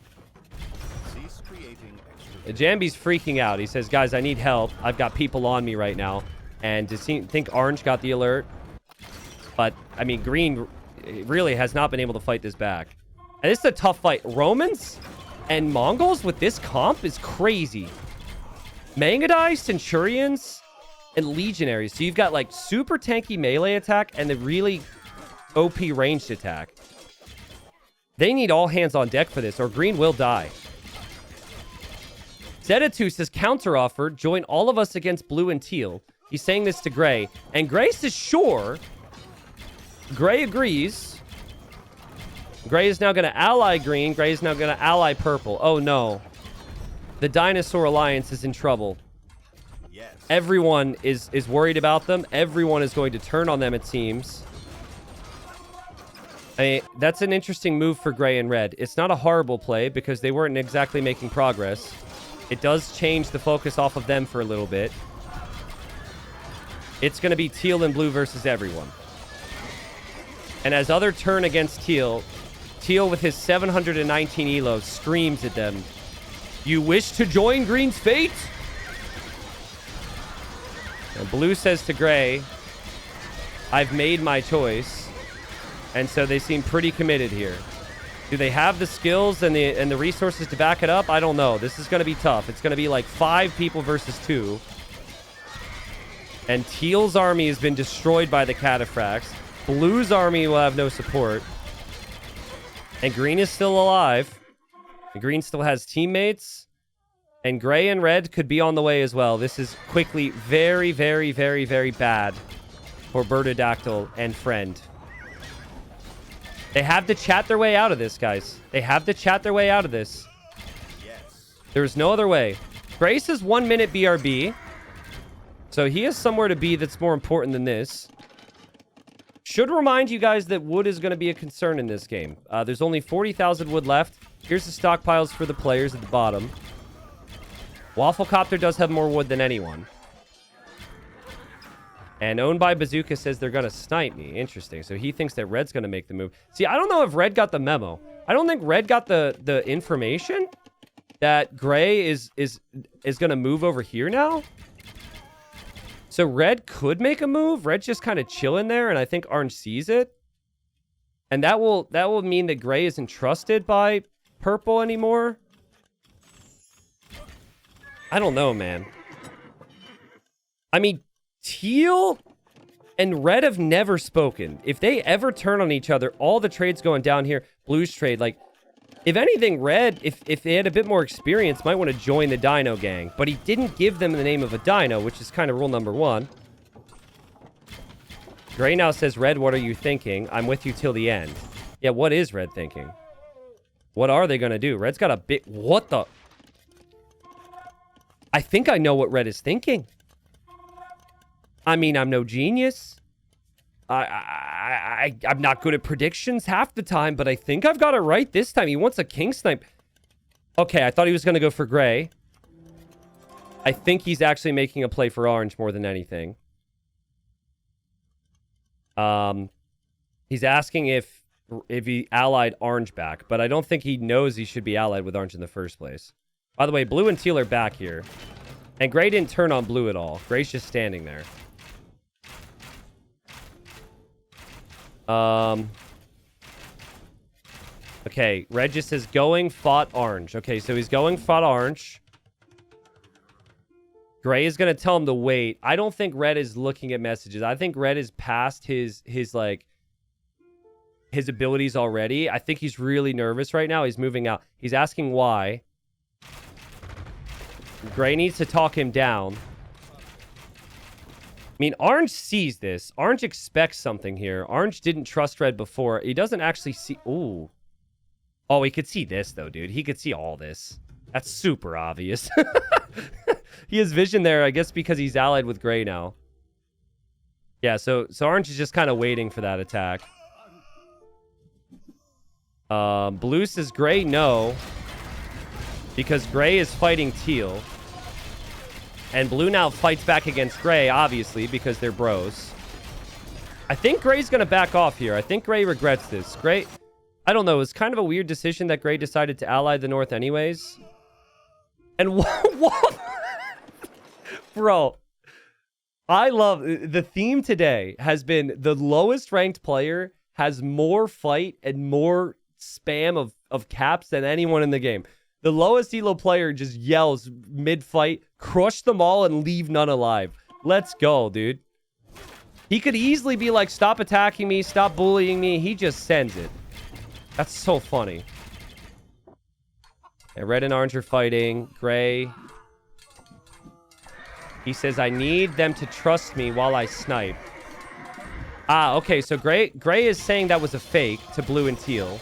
Jambi's freaking out. He says, guys, I need help. I've got people on me right now. And to think Orange got the alert. But, I mean, Green really has not been able to fight this back. And this is a tough fight. Romans and Mongols with this comp is crazy. Mangadai, Centurions, and Legionaries. So you've got, like, super tanky melee attack and the really OP ranged attack. They need all hands on deck for this, or Green will die. Zedatu says, counter-offer, join all of us against blue and teal. He's saying this to Gray. And Gray says, sure. Gray agrees. Gray is now going to ally green. Gray is now going to ally purple. Oh, no. The Dinosaur Alliance is in trouble. Yes. Everyone is worried about them. Everyone is going to turn on them, it seems. I mean, that's an interesting move for gray and red. It's not a horrible play because they weren't exactly making progress. It does change the focus off of them for a little bit. It's going to be teal and blue versus everyone. And as other turn against teal, teal with his 719 elo screams at them, you wish to join green's fate? And blue says to gray, I've made my choice. And so they seem pretty committed here. Do they have the skills and the resources to back it up? I don't know. This is going to be tough. It's going to be like 5 people versus 2. And Teal's army has been destroyed by the Cataphracts. Blue's army will have no support. And Green is still alive. And Green still has teammates. And Gray and Red could be on the way as well. This is quickly very, very, very, very bad for Birdadactyl and Friend. They have to chat their way out of this, guys. They have to chat their way out of this. There's no other way. Grace is 1 minute BRB. So he has somewhere to be that's more important than this. Should remind you guys that wood is going to be a concern in this game. There's only 40,000 wood left. Here's the stockpiles for the players at the bottom. Wafflecopter does have more wood than anyone. And Owned by Bazooka says they're going to snipe me. Interesting. So he thinks that Red's going to make the move. See, I don't know if Red got the memo. I don't think Red got the information that Gray is going to move over here now. So Red could make a move. Red's just kind of chilling there, and I think Orange sees it. And that will mean that Gray isn't trusted by Purple anymore. I don't know, man. I mean, Teal and Red have never spoken. If they ever turn on each other, all the trades going down here. Blues trade, like, if anything, Red, if they had a bit more experience, might want to join the Dino gang. But he didn't give them the name of a Dino, which is kind of rule number 1. Gray now says, Red, what are you thinking? I'm with you till the end. Yeah, what is Red thinking? What are they going to do? Red's got a big... What the... I think I know what Red is thinking. I mean, I'm no genius. I'm not good at predictions half the time, but I think I've got it right this time. He wants a king snipe. Okay, I thought he was going to go for Gray. I think he's actually making a play for Orange more than anything. He's asking if he allied Orange back, but I don't think he knows he should be allied with Orange in the first place. By the way, Blue and Teal are back here. And Gray didn't turn on Blue at all. Gray's just standing there. Okay, Red just says going, fought Orange. Okay, so he's going, fought Orange. Gray is going to tell him to wait. I don't think Red is looking at messages. I think Red is past his abilities already. I think he's really nervous right now. He's moving out. He's asking why. Gray needs to talk him down. I mean, Orange sees this. Orange expects something here. Orange didn't trust Red before. He doesn't actually see... Ooh. Oh, he could see this, though, dude. He could see all this. That's super obvious. He has vision there, I guess, because he's allied with Gray now. Yeah, so Orange is just kind of waiting for that attack. Blue says Gray, no. Because Gray is fighting Teal. And Blue now fights back against Gray, obviously, because they're bros. I think Gray's going to back off here. I think Gray regrets this. Gray, I don't know. It's kind of a weird decision that Gray decided to ally the North anyways. And what? Bro, I love... The theme today has been the lowest ranked player has more fight and more spam of caps than anyone in the game. The lowest elo player just yells mid-fight, crush them all and leave none alive. Let's go, dude. He could easily be like, stop attacking me, stop bullying me. He just sends it. That's so funny. And Red and Orange are fighting. Gray. He says, I need them to trust me while I snipe. Ah, okay, so Gray is saying that was a fake to Blue and Teal.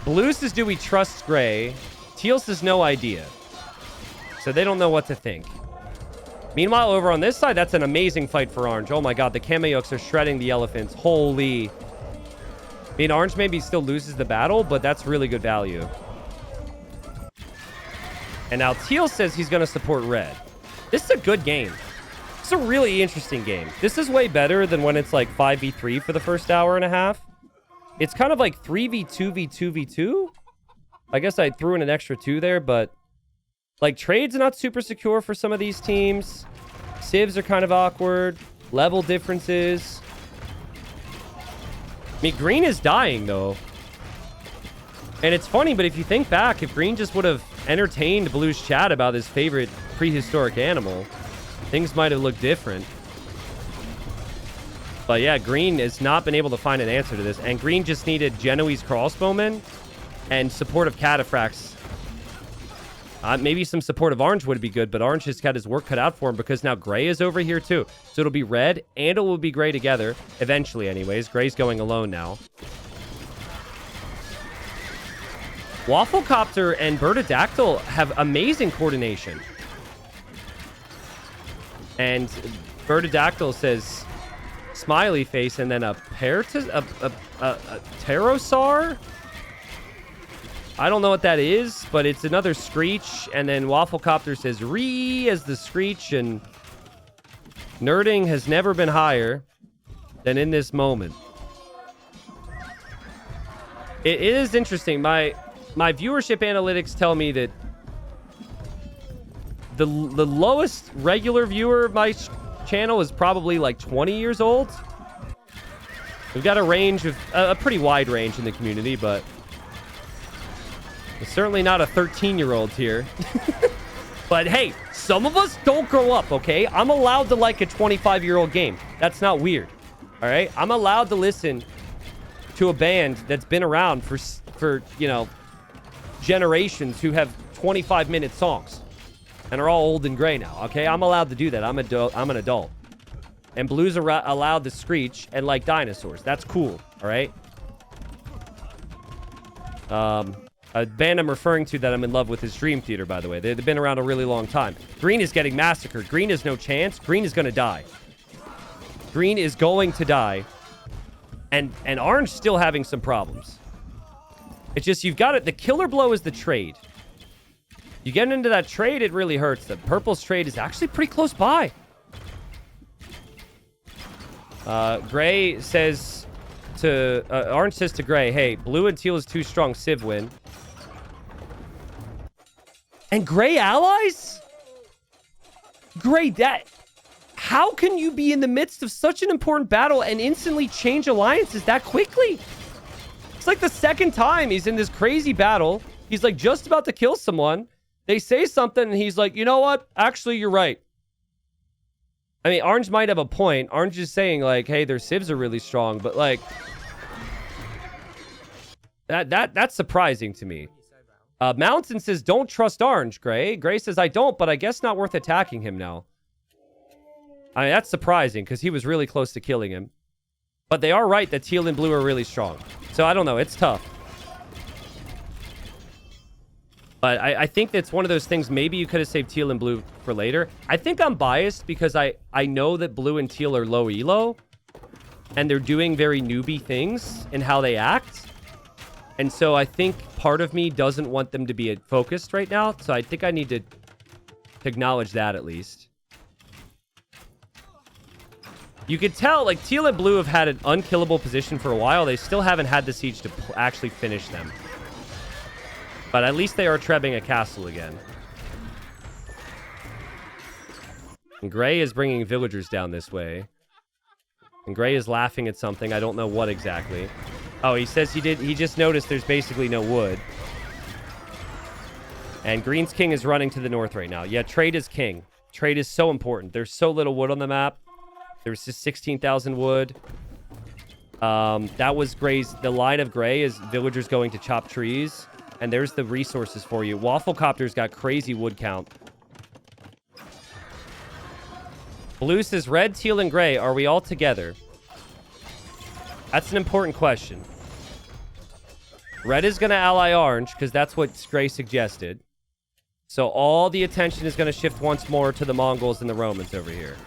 Blue says, do we trust Gray? Teal says, no idea. So they don't know what to think. Meanwhile, over on this side, that's an amazing fight for Orange. Oh my god, the Kameyooks are shredding the elephants. Holy. I mean, Orange maybe still loses the battle, but that's really good value. And now Teal says he's going to support Red. This is a good game. It's a really interesting game. This is way better than when it's like 5v3 for the first hour and a half. It's kind of like 3v2v2v2. I guess I threw in an extra 2 there, but like trades are not super secure for some of these teams. Civs are kind of awkward. Level differences. I mean, green is dying, though. And it's funny, but if you think back, if green just would have entertained blue's chat about his favorite prehistoric animal, things might have looked different. But yeah, green has not been able to find an answer to this. And green just needed Genoese crossbowmen and support of cataphracts. Maybe some support of orange would be good, but orange has got his work cut out for him because now gray is over here too. So it'll be red and it will be gray together. Eventually, anyways. Gray's going alone now. Wafflecopter and Birdadactyl have amazing coordination. And Birdadactyl says smiley face and then a pterosaur? I don't know what that is, but it's another screech. And then Wafflecopter says ree as the screech. And nerding has never been higher than in this moment. It is interesting. My viewership analytics tell me that the lowest regular viewer of my channel is probably like 20 years old. We've got a range of a pretty wide range in the community, but it's certainly not a 13-year-old here. But hey, some of us don't grow up, okay? I'm allowed to like a 25-year-old game. That's not weird, all right? I'm allowed to listen to a band that's been around for you know, generations who have 25-minute songs and are all old and gray now, okay? I'm allowed to do that. I'm an adult. And blues are allowed to screech and like dinosaurs. That's cool, all right? A band I'm referring to that I'm in love with is Dream Theater, by the way. They've been around a really long time. Green is getting massacred. Green has no chance. Green is going to die. Green is going to die. And orange still having some problems. It's just you've got it. The killer blow is the trade. You get into that trade, it really hurts. The purple's trade is actually pretty close by. Gray says to... orange says to gray, hey, blue and teal is too strong. Civ win. And gray allies? Gray, that... How can you be in the midst of such an important battle and instantly change alliances that quickly? It's like the second time he's in this crazy battle. He's like just about to kill someone. They say something and he's like, you know what? Actually, you're right. I mean, orange might have a point. Orange is saying like, hey, their civs are really strong, but like... That's surprising to me. Mountain says, don't trust orange, Gray. Gray says, I don't, but I guess not worth attacking him now. I mean, that's surprising because he was really close to killing him. But they are right that teal and blue are really strong. So I don't know. It's tough. But I think that's one of those things. Maybe you could have saved teal and blue for later. I think I'm biased because I know that blue and teal are low elo. And they're doing very newbie things in how they act. And so I think part of me doesn't want them to be focused right now. So I think I need to acknowledge that at least. You could tell, like, teal and blue have had an unkillable position for a while. They still haven't had the siege to actually finish them. But at least they are trebbing a castle again. And gray is bringing villagers down this way. And gray is laughing at something. I don't know what exactly. Oh, he says he just noticed there's basically no wood. And green's king is running to the north right now. Yeah, trade is king. Trade is so important. There's so little wood on the map. There's just 16,000 wood. That was gray's... The line of gray is villagers going to chop trees. And there's the resources for you. Wafflecopter's got crazy wood count. Blue says, red, teal, and gray, are we all together? That's an important question. Red is going to ally orange, because that's what gray suggested. So all the attention is going to shift once more to the Mongols and the Romans over here.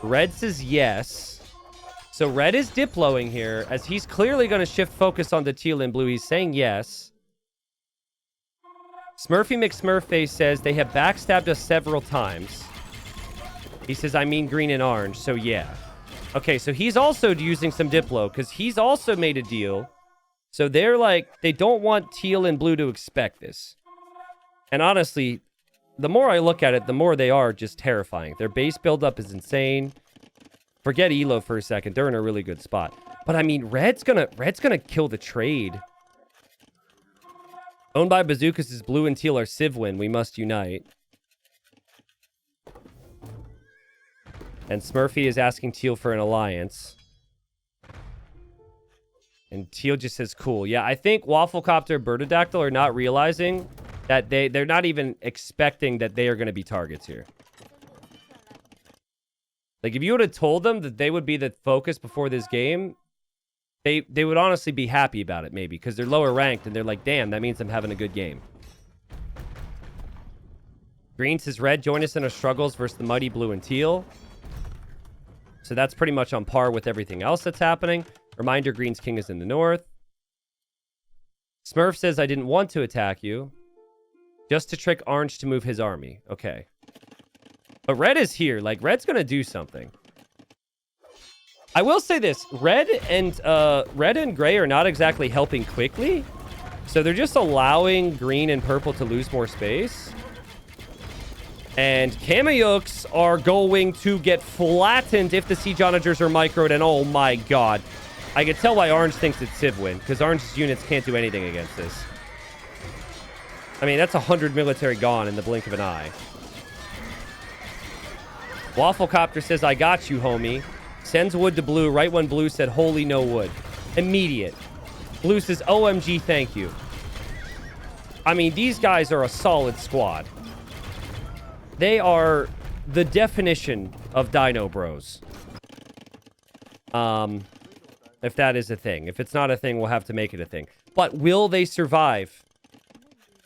Red says yes. So red is diploing here, as he's clearly going to shift focus onto teal and blue. He's saying yes. Smurfy McSmurfface says they have backstabbed us several times. He says, I mean green and orange, so yeah. Okay, so he's also using some diplo, because he's also made a deal. So they're like, they don't want teal and blue to expect this. And honestly, the more I look at it, the more they are just terrifying. Their base buildup is insane. Forget Elo for a second. They're in a really good spot. But I mean, Red's gonna kill the trade. Owned by Bazookas is blue and teal are Civwin. We must unite. And Smurfy is asking teal for an alliance. And teal just says cool. Yeah, I think Wafflecopter and Birdodactyl are not realizing that they're not even expecting that they are going to be targets here. Like, if you would have told them that they would be the focus before this game, they would honestly be happy about it, maybe, because they're lower ranked, and they're like, damn, that means I'm having a good game. Green says, Red, join us in our struggles versus the mighty blue and teal. So that's pretty much on par with everything else that's happening. Reminder, Green's king is in the north. Smurf says, I didn't want to attack you. Just to trick Orange to move his army. Okay. But Red is here. Like, Red's going to do something. I will say this. Red and Gray are not exactly helping quickly. So they're just allowing Green and Purple to lose more space. And Kameyooks are going to get flattened if the Siege Onagers are microed. And oh my god. I can tell why Orange thinks it's Civwin. Because Orange's units can't do anything against this. I mean, that's 100 military gone in the blink of an eye. Wafflecopter says, I got you, homie. Sends wood to blue right when blue said, holy no wood. Immediate. Blue says, OMG, thank you. I mean, these guys are a solid squad. They are the definition of Dino Bros. If that is a thing. If it's not a thing, we'll have to make it a thing. But will they survive?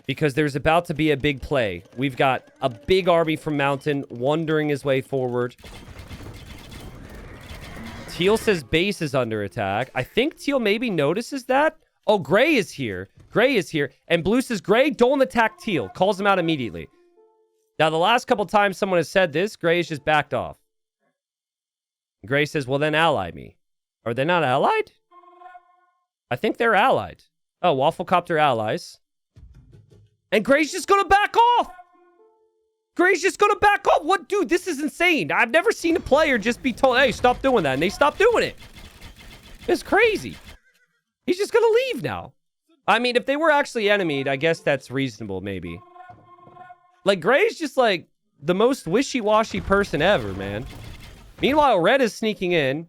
Because there's about to be a big play. We've got a big army from Mountain wandering his way forward. Teal says base is under attack. I think Teal maybe notices that. Oh, Gray is here. Gray is here. And Blue says, Gray, don't attack Teal. Calls him out immediately. Now, the last couple times someone has said this, Gray has just backed off. Gray says, well, then ally me. Are they not allied? I think they're allied. Oh, Wafflecopter allies. And Gray's just going to back off. Gray's just going to back off. What? Dude, this is insane. I've never seen a player just be told, hey, stop doing that. And they stop doing it. It's crazy. He's just going to leave now. I mean, if they were actually enemied, I guess that's reasonable, maybe. Like, Gray's just, like, the most wishy-washy person ever, man. Meanwhile, Red is sneaking in.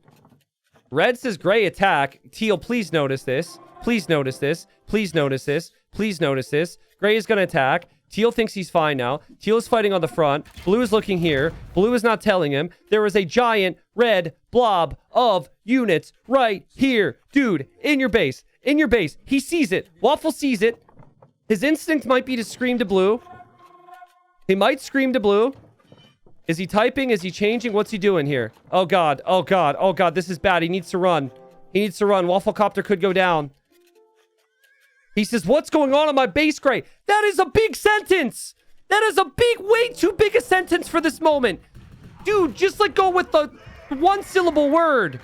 Red says, Gray, attack. Teal, please notice this. Please notice this. Please notice this. Please notice this. Gray is going to attack. Teal thinks he's fine now. Teal is fighting on the front. Blue is looking here. Blue is not telling him. There is a giant red blob of units right here. Dude, in your base. In your base. He sees it. Waffle sees it. His instinct might be to scream to Blue. He might scream to Blue. Is he typing? Is he changing? What's he doing here? Oh, God. Oh, God. Oh, God. This is bad. He needs to run. He needs to run. Wafflecopter could go down. He says, what's going on my base, Gray? That is a big sentence. That is a big, way too big a sentence for this moment. Dude, just like go with the one syllable word.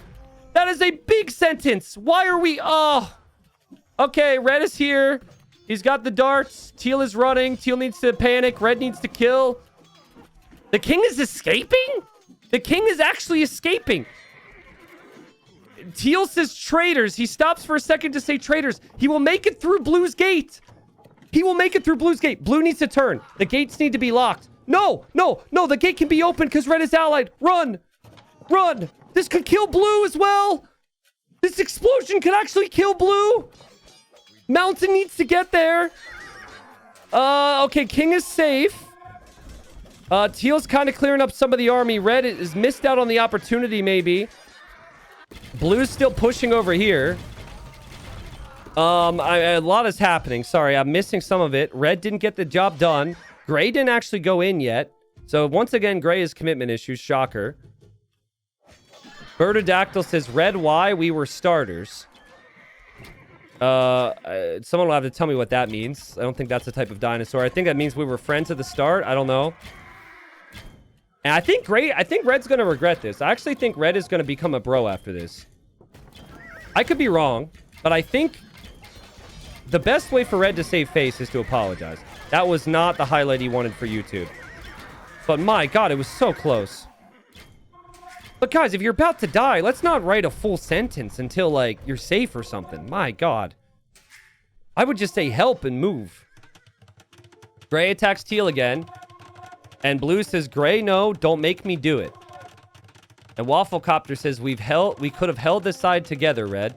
That is a big sentence. Why are we... Oh. Okay, Red is here. He's got the darts. Teal is running. Teal needs to panic. Red needs to kill. The king is escaping? The king is actually escaping. Teal says traitors. He stops for a second to say traitors. He will make it through Blue's gate. He will make it through Blue's gate. Blue needs to turn. The gates need to be locked. No, no, no. The gate can be opened because Red is allied. Run. Run. This could kill Blue as well. This explosion could actually kill Blue. Mountain needs to get there. Okay, king is safe. Teal's kind of clearing up some of the army. Red is missed out on the opportunity, maybe. Blue's still pushing over here. A lot is happening. Sorry, I'm missing some of it. Red didn't get the job done. Gray didn't actually go in yet. So, once again, Gray has commitment issues. Shocker. Birdodactyl says, Red, why? We were starters. Someone will have to tell me what that means. I don't think that's the type of dinosaur. I think that means we were friends at the start. I don't know. And I think Red's going to regret this. I actually think Red is going to become a bro after this. I could be wrong, but I think the best way for Red to save face is to apologize. That was not the highlight he wanted for YouTube. But my God, it was so close. But guys, if you're about to die, let's not write a full sentence until, like, you're safe or something. My God. I would just say help and move. Gray attacks Teal again. And Blue says, Gray, no, don't make me do it. And Wafflecopter says, we could have held this side together, Red.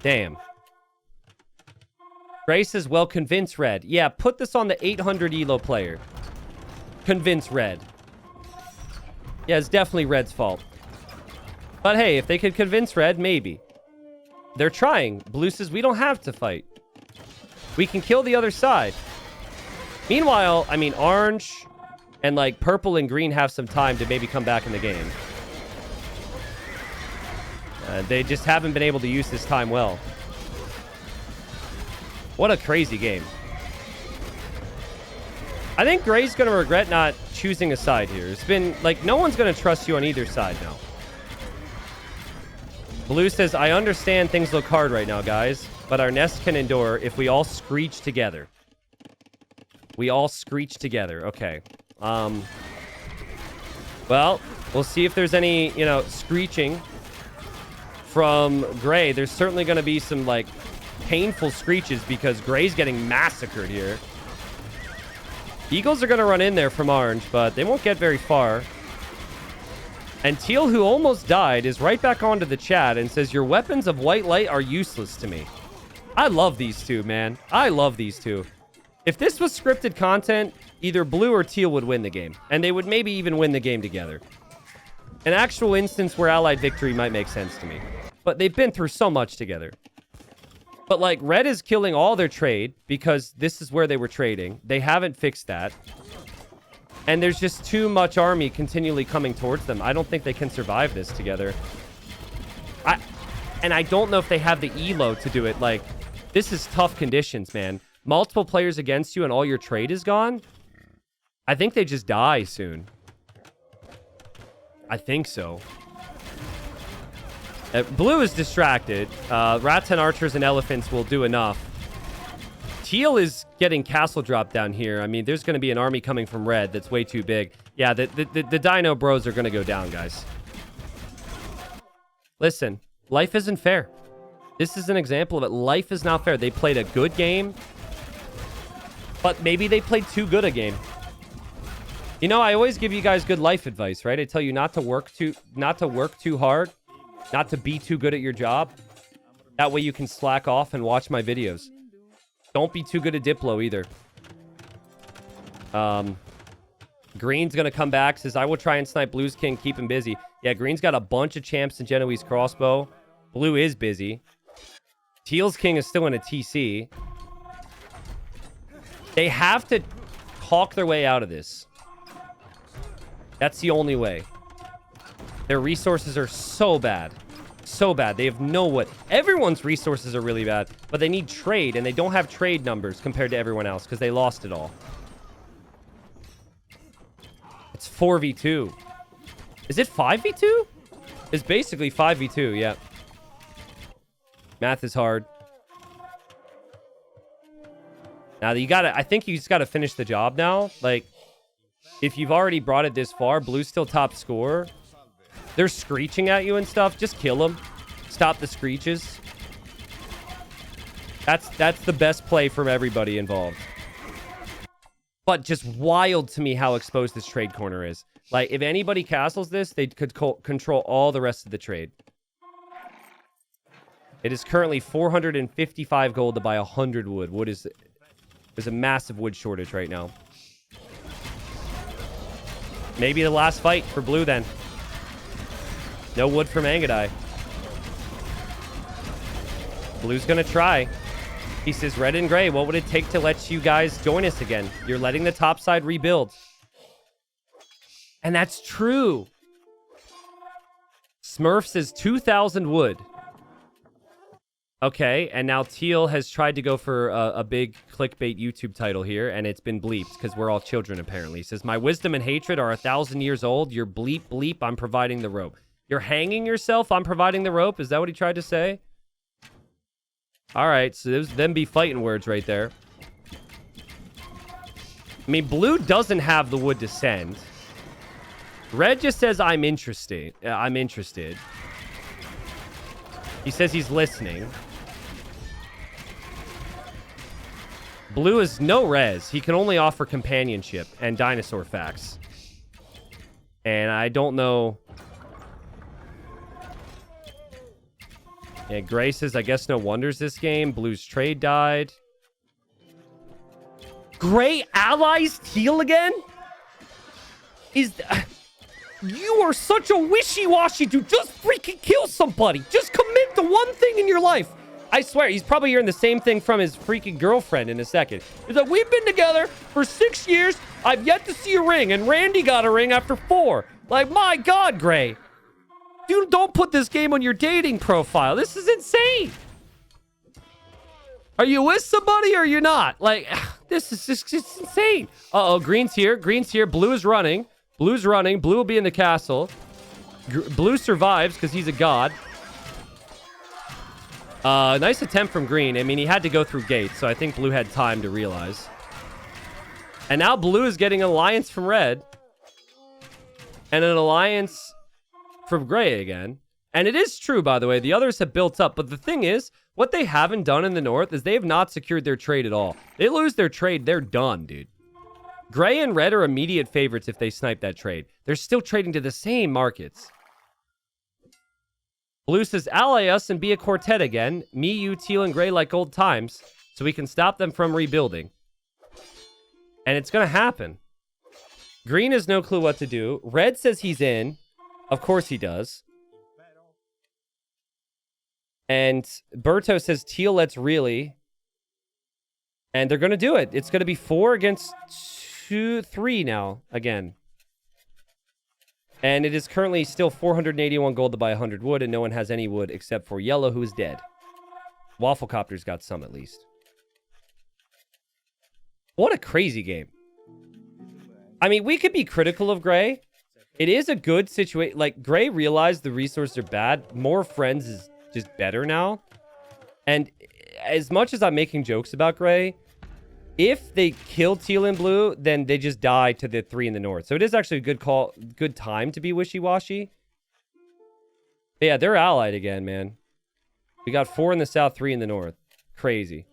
Damn. Gray says, well, convince Red. Yeah, put this on the 800 ELO player. Convince Red. Yeah, it's definitely Red's fault. But hey, if they could convince Red, maybe. They're trying. Blue says, we don't have to fight. We can kill the other side. Meanwhile, I mean, orange and, like, purple and green have some time to maybe come back in the game. They just haven't been able to use this time well. What a crazy game. I think Gray's going to regret not choosing a side here. It's been, like, no one's going to trust you on either side now. Blue says, I understand things look hard right now, guys, but our nest can endure if we all screech together. We all screech together. Okay. Well, we'll see if there's any, you know, screeching from Gray. There's certainly going to be some, like, painful screeches because Gray's getting massacred here. Eagles are going to run in there from orange, but they won't get very far. And Teal, who almost died, is right back onto the chat and says, your weapons of white light are useless to me. I love these two, man. I love these two. If this was scripted content, either Blue or Teal would win the game. And they would maybe even win the game together. An actual instance where allied victory might make sense to me. But they've been through so much together. But, like, Red is killing all their trade because this is where they were trading. They haven't fixed that. And there's just too much army continually coming towards them. I don't think they can survive this together. And I don't know if they have the elo to do it. Like, this is tough conditions, man. Multiple players against you and all your trade is gone? I think they just die soon. I think so. Blue is distracted. Rats and archers and elephants will do enough. Teal is getting castle drop down here. I mean, there's going to be an army coming from red that's way too big. Yeah, the Dino bros are going to go down, guys. Listen, life isn't fair. This is an example of it. Life is not fair. They played a good game, but maybe they played too good a game. You know, I always give you guys good life advice, right? I tell you not to work too hard, not to be too good at your job. That way you can slack off and watch my videos. Don't be too good at Diplo either. Green's going to come back. Says, I will try and snipe Blue's king. Keep him busy. Yeah, Green's got a bunch of champs in Genoese crossbow. Blue is busy. Teal's king is still in a TC. They have to talk their way out of this. That's the only way. Their resources are so bad. So bad. They have no way. Everyone's resources are really bad, but they need trade, and they don't have trade numbers compared to everyone else because they lost it all. It's 4v2. Is it 5v2? It's basically 5v2, yeah. Math is hard. Now, you gotta... I think you just gotta finish the job now. Like, if you've already brought it this far, Blue's still top scorer. They're screeching at you and stuff. Just kill them. Stop the screeches. That's the best play from everybody involved. But just wild to me how exposed this trade corner is. Like, if anybody castles this, they could control all the rest of the trade. It is currently 455 gold to buy 100 wood. Wood is... There's a massive wood shortage right now. Maybe the last fight for Blue then. No wood from Angadai. Blue's gonna try. He says, red and gray, what would it take to let you guys join us again? You're letting the top side rebuild. And that's true. Smurf says 2,000 wood. Okay, and now Teal has tried to go for a big clickbait YouTube title here, and it's been bleeped because we're all children, apparently. He says, my wisdom and hatred are 1,000 years old. You're bleep, bleep, I'm providing the rope. You're hanging yourself, I'm providing the rope? Is that what he tried to say? All right, so those them be fighting words right there. I mean, blue doesn't have the wood to send. Red just says, I'm interested. I'm interested. He says he's listening. Blue is no res. He can only offer companionship and dinosaur facts. And I don't know. Yeah, Gray says, I guess no wonders this game. Blue's trade died. Gray allies teal again? You are such a wishy-washy dude. Just freaking kill somebody. Just commit to one thing in your life. I swear, he's probably hearing the same thing from his freaking girlfriend in a second. He's like, we've been together for 6 years. I've yet to see a ring, and Randy got a ring after 4. Like, my God, Gray. Dude, don't put this game on your dating profile. This is insane. Are you with somebody or are you not? Like, this is just insane. Uh-oh, green's here. Green's here. Blue is running. Blue's running. Blue will be in the castle. Blue survives because he's a god. Nice attempt from green. I mean, he had to go through gates, so I think blue had time to realize. And now blue is getting an alliance from red. And an alliance from gray again. And it is true, by the way. The others have built up. But the thing is, what they haven't done in the north is they have not secured their trade at all. They lose their trade, they're done, dude. Gray and red are immediate favorites if they snipe that trade. They're still trading to the same markets. Blue says, ally us and be a quartet again. Me, you, teal, and gray like old times. So we can stop them from rebuilding. And it's going to happen. Green has no clue what to do. Red says he's in. Of course he does. And Berto says, teal, let's really. And they're going to do it. It's going to be 4 against 3 now, again. And it is currently still 481 gold to buy 100 wood, and no one has any wood except for yellow, who is dead. Wafflecopter's got some, at least. What a crazy game. I mean, we could be critical of Gray. It is a good situation. Like, Gray realized the resources are bad. More friends is just better now. And as much as I'm making jokes about Gray, if they kill teal and blue, then they just die to the 3 in the north. So it is actually a good time to be wishy-washy. But yeah, they're allied again, man. We got 4 in the south, 3 in the north. Crazy.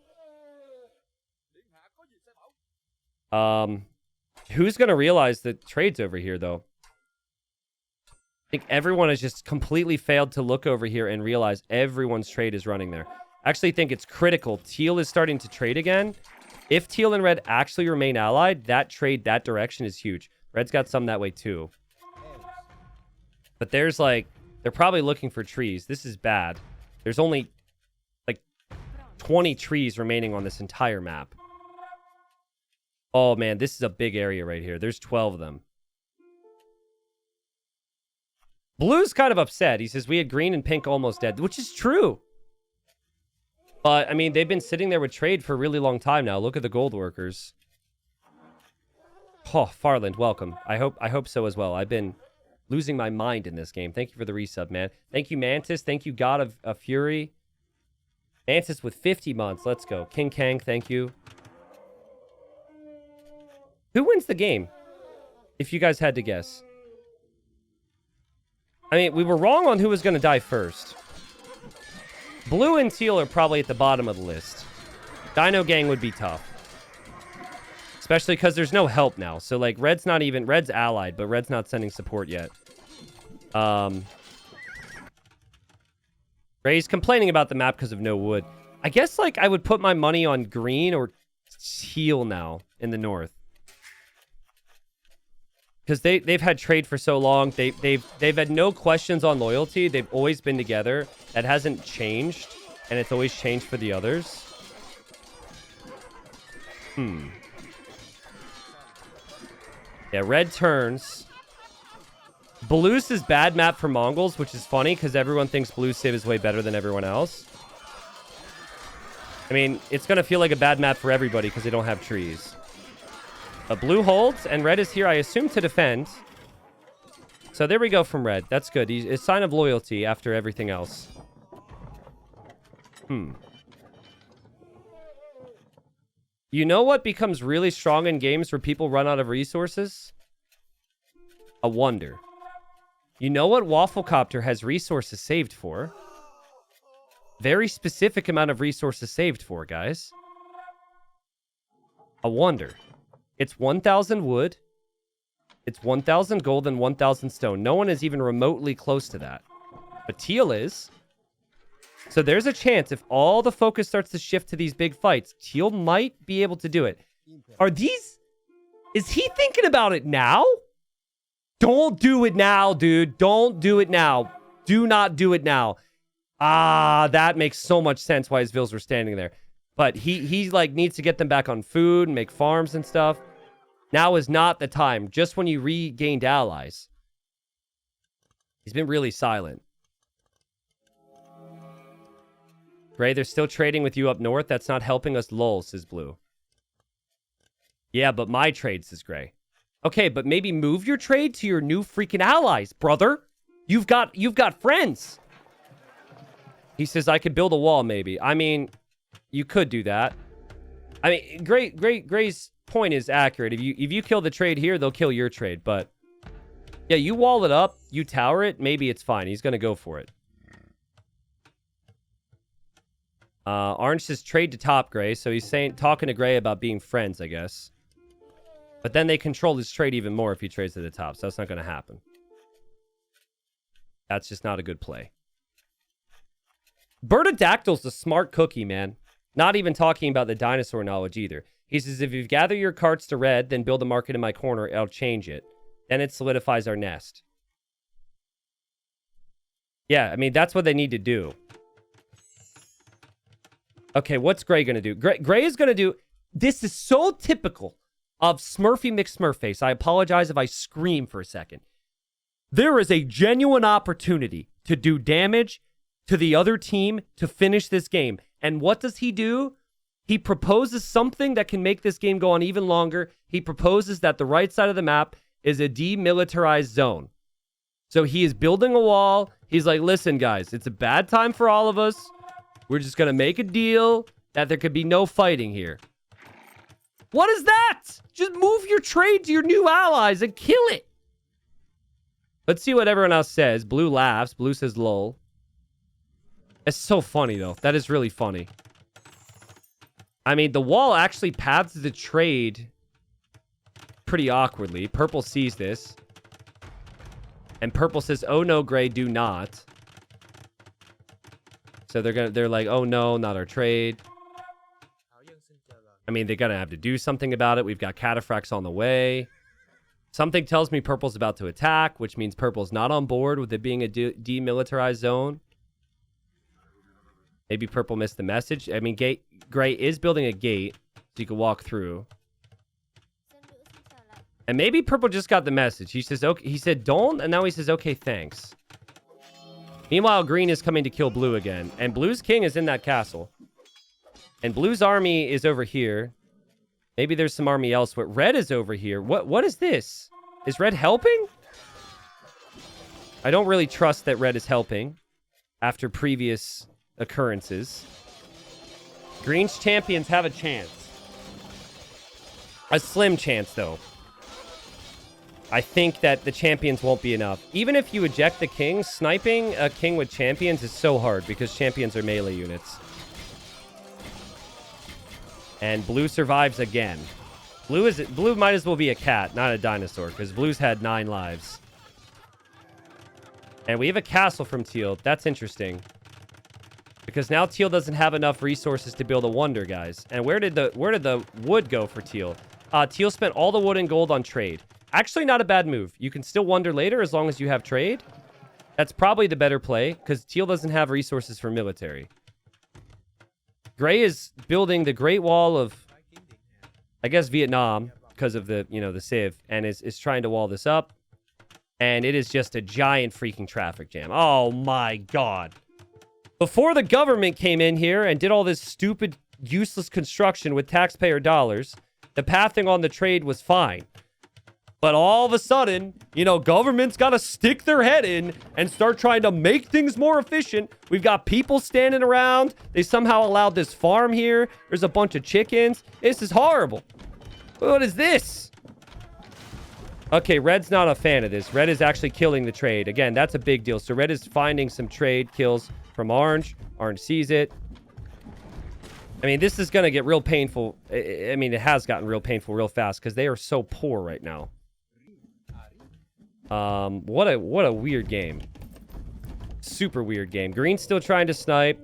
Who's going to realize that trade's over here, though? I think everyone has just completely failed to look over here and realize everyone's trade is running there. I actually think it's critical. Teal is starting to trade again. If teal and red actually remain allied, that trade, that direction is huge. Red's got some that way too. But there's like, they're probably looking for trees. This is bad. There's only like 20 trees remaining on this entire map. Oh man, this is a big area right here. There's 12 of them. Blue's kind of upset. He says, we had green and pink almost dead, which is true. But, I mean, they've been sitting there with trade for a really long time now. Look at the gold workers. Oh, Farland, welcome. I hope so as well. I've been losing my mind in this game. Thank you for the resub, man. Thank you, Mantis. Thank you, God of Fury. Mantis with 50 months. Let's go. King Kang, thank you. Who wins the game? If you guys had to guess. I mean, we were wrong on who was going to die first. Blue and teal are probably at the bottom of the list. Dino Gang would be tough. Especially because there's no help now. So, like, red's allied, but red's not sending support yet. Ray's complaining about the map because of no wood. I guess, like, I would put my money on green or teal now in the north. Because they've had trade for so long. They've had no questions on loyalty. They've always been together. That hasn't changed. And it's always changed for the others. Yeah, red turns. Blue is bad map for Mongols, which is funny because everyone thinks Blue Civ is way better than everyone else. I mean, it's going to feel like a bad map for everybody because they don't have trees. Blue holds, and red is here, I assume, to defend. So there we go from red. That's good. He's a sign of loyalty after everything else. You know what becomes really strong in games where people run out of resources? A wonder. You know what Wafflecopter has resources saved for? Very specific amount of resources saved for, guys. A wonder. It's 1,000 wood. It's 1,000 gold and 1,000 stone. No one is even remotely close to that. But Teal is. So there's a chance if all the focus starts to shift to these big fights, Teal might be able to do it. Are these... Is he thinking about it now? Don't do it now, dude. Don't do it now. Do not do it now. Ah, that makes so much sense why his vills were standing there. But he like needs to get them back on food and make farms and stuff. Now is not the time. Just when you regained allies. He's been really silent. Gray, they're still trading with you up north. That's not helping us, lol, says Blue. Yeah, but my trade, says Gray. Okay, but maybe move your trade to your new freaking allies, brother. You've got friends. He says, I could build a wall, maybe. I mean, you could do that. I mean, Gray's point is accurate. If you kill the trade here, they'll kill your trade. But yeah, you wall it up, you tower it, maybe it's fine. He's gonna go for it. Orange says trade to top, Gray. So he's talking to Gray about being friends, I guess. But then they control his trade even more if he trades to the top. So that's not going to happen. That's just not a good play. Birdadactyl's a smart cookie, man. Not even talking about the dinosaur knowledge either. He says, if you gather your carts to red, then build a market in my corner, I'll change it. Then it solidifies our nest. Yeah, I mean, that's what they need to do. Okay, what's Gray going to do? Gray is going to do... This is so typical of Smurfy McSmurfface. I apologize if I scream for a second. There is a genuine opportunity to do damage to the other team to finish this game. And what does he do? He proposes something that can make this game go on even longer. He proposes that the right side of the map is a demilitarized zone. So he is building a wall. He's like, listen, guys, it's a bad time for all of us. We're just going to make a deal that there could be no fighting here. What is that? Just move your trade to your new allies and kill it. Let's see what everyone else says. Blue laughs. Blue says lol. It's so funny, though. That is really funny. I mean, the wall actually paths the trade pretty awkwardly. Purple sees this. And Purple says, oh no, Gray, do not. So they're like, oh no, not our trade. I mean, they're gonna have to do something about it. We've got cataphracts on the way. Something tells me Purple's about to attack, which means Purple's not on board with it being a demilitarized zone. Maybe Purple missed the message. I mean, Gray is building a gate so you can walk through. And maybe Purple just got the message. He says, okay. He said, don't, and now he says, okay, thanks. Meanwhile, Green is coming to kill Blue again. And Blue's king is in that castle. And Blue's army is over here. Maybe there's some army elsewhere. Red is over here. What is this? Is Red helping? I don't really trust that Red is helping after previous occurrences. Green's champions have a chance. A slim chance, though. I think that the champions won't be enough. Even if you eject the king, sniping a king with champions is so hard because champions are melee units. And Blue survives again. Blue might as well be a cat, not a dinosaur, because Blue's had 9 lives. And we have a castle from Teal. That's interesting. Because now Teal doesn't have enough resources to build a wonder, guys. And where did the wood go for Teal? Teal spent all the wood and gold on trade. Actually, not a bad move. You can still wonder later as long as you have trade. That's probably the better play, because Teal doesn't have resources for military. Gray is building the Great Wall of, I guess, Vietnam, because of the, the Civ, and is trying to wall this up. And it is just a giant freaking traffic jam. Oh my god. Before the government came in here and did all this stupid, useless construction with taxpayer dollars, the pathing on the trade was fine. But all of a sudden, you know, government's got to stick their head in and start trying to make things more efficient. We've got people standing around. They somehow allowed this farm here. There's a bunch of chickens. This is horrible. What is this? Okay, Red's not a fan of this. Red is actually killing the trade. Again, that's a big deal. So Red is finding some trade kills from Orange. Orange sees it. I mean, this is going to get real painful. I mean, it has gotten real painful real fast because they are so poor right now. What a weird game. Super weird game. Green's still trying to snipe.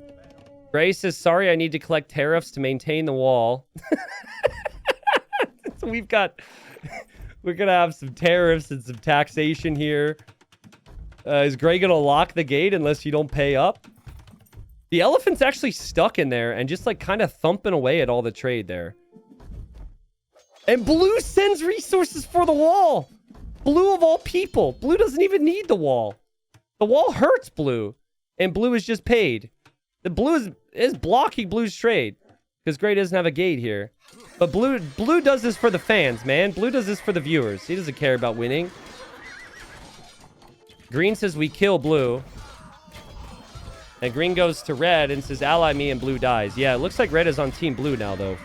Gray says, sorry, I need to collect tariffs to maintain the wall. So we're gonna have some tariffs and some taxation here. Is Gray gonna lock the gate unless you don't pay up? The elephant's actually stuck in there and just like kind of thumping away at all the trade there. And Blue sends resources for the wall. Blue of all people. Blue doesn't even need the wall. The wall hurts Blue. And Blue is just paid. The Blue is blocking Blue's trade. Because Gray doesn't have a gate here. But Blue does this for the fans, man. Blue does this for the viewers. He doesn't care about winning. Green says we kill Blue. And Green goes to Red and says ally me and Blue dies. Yeah, it looks like Red is on Team Blue now, though.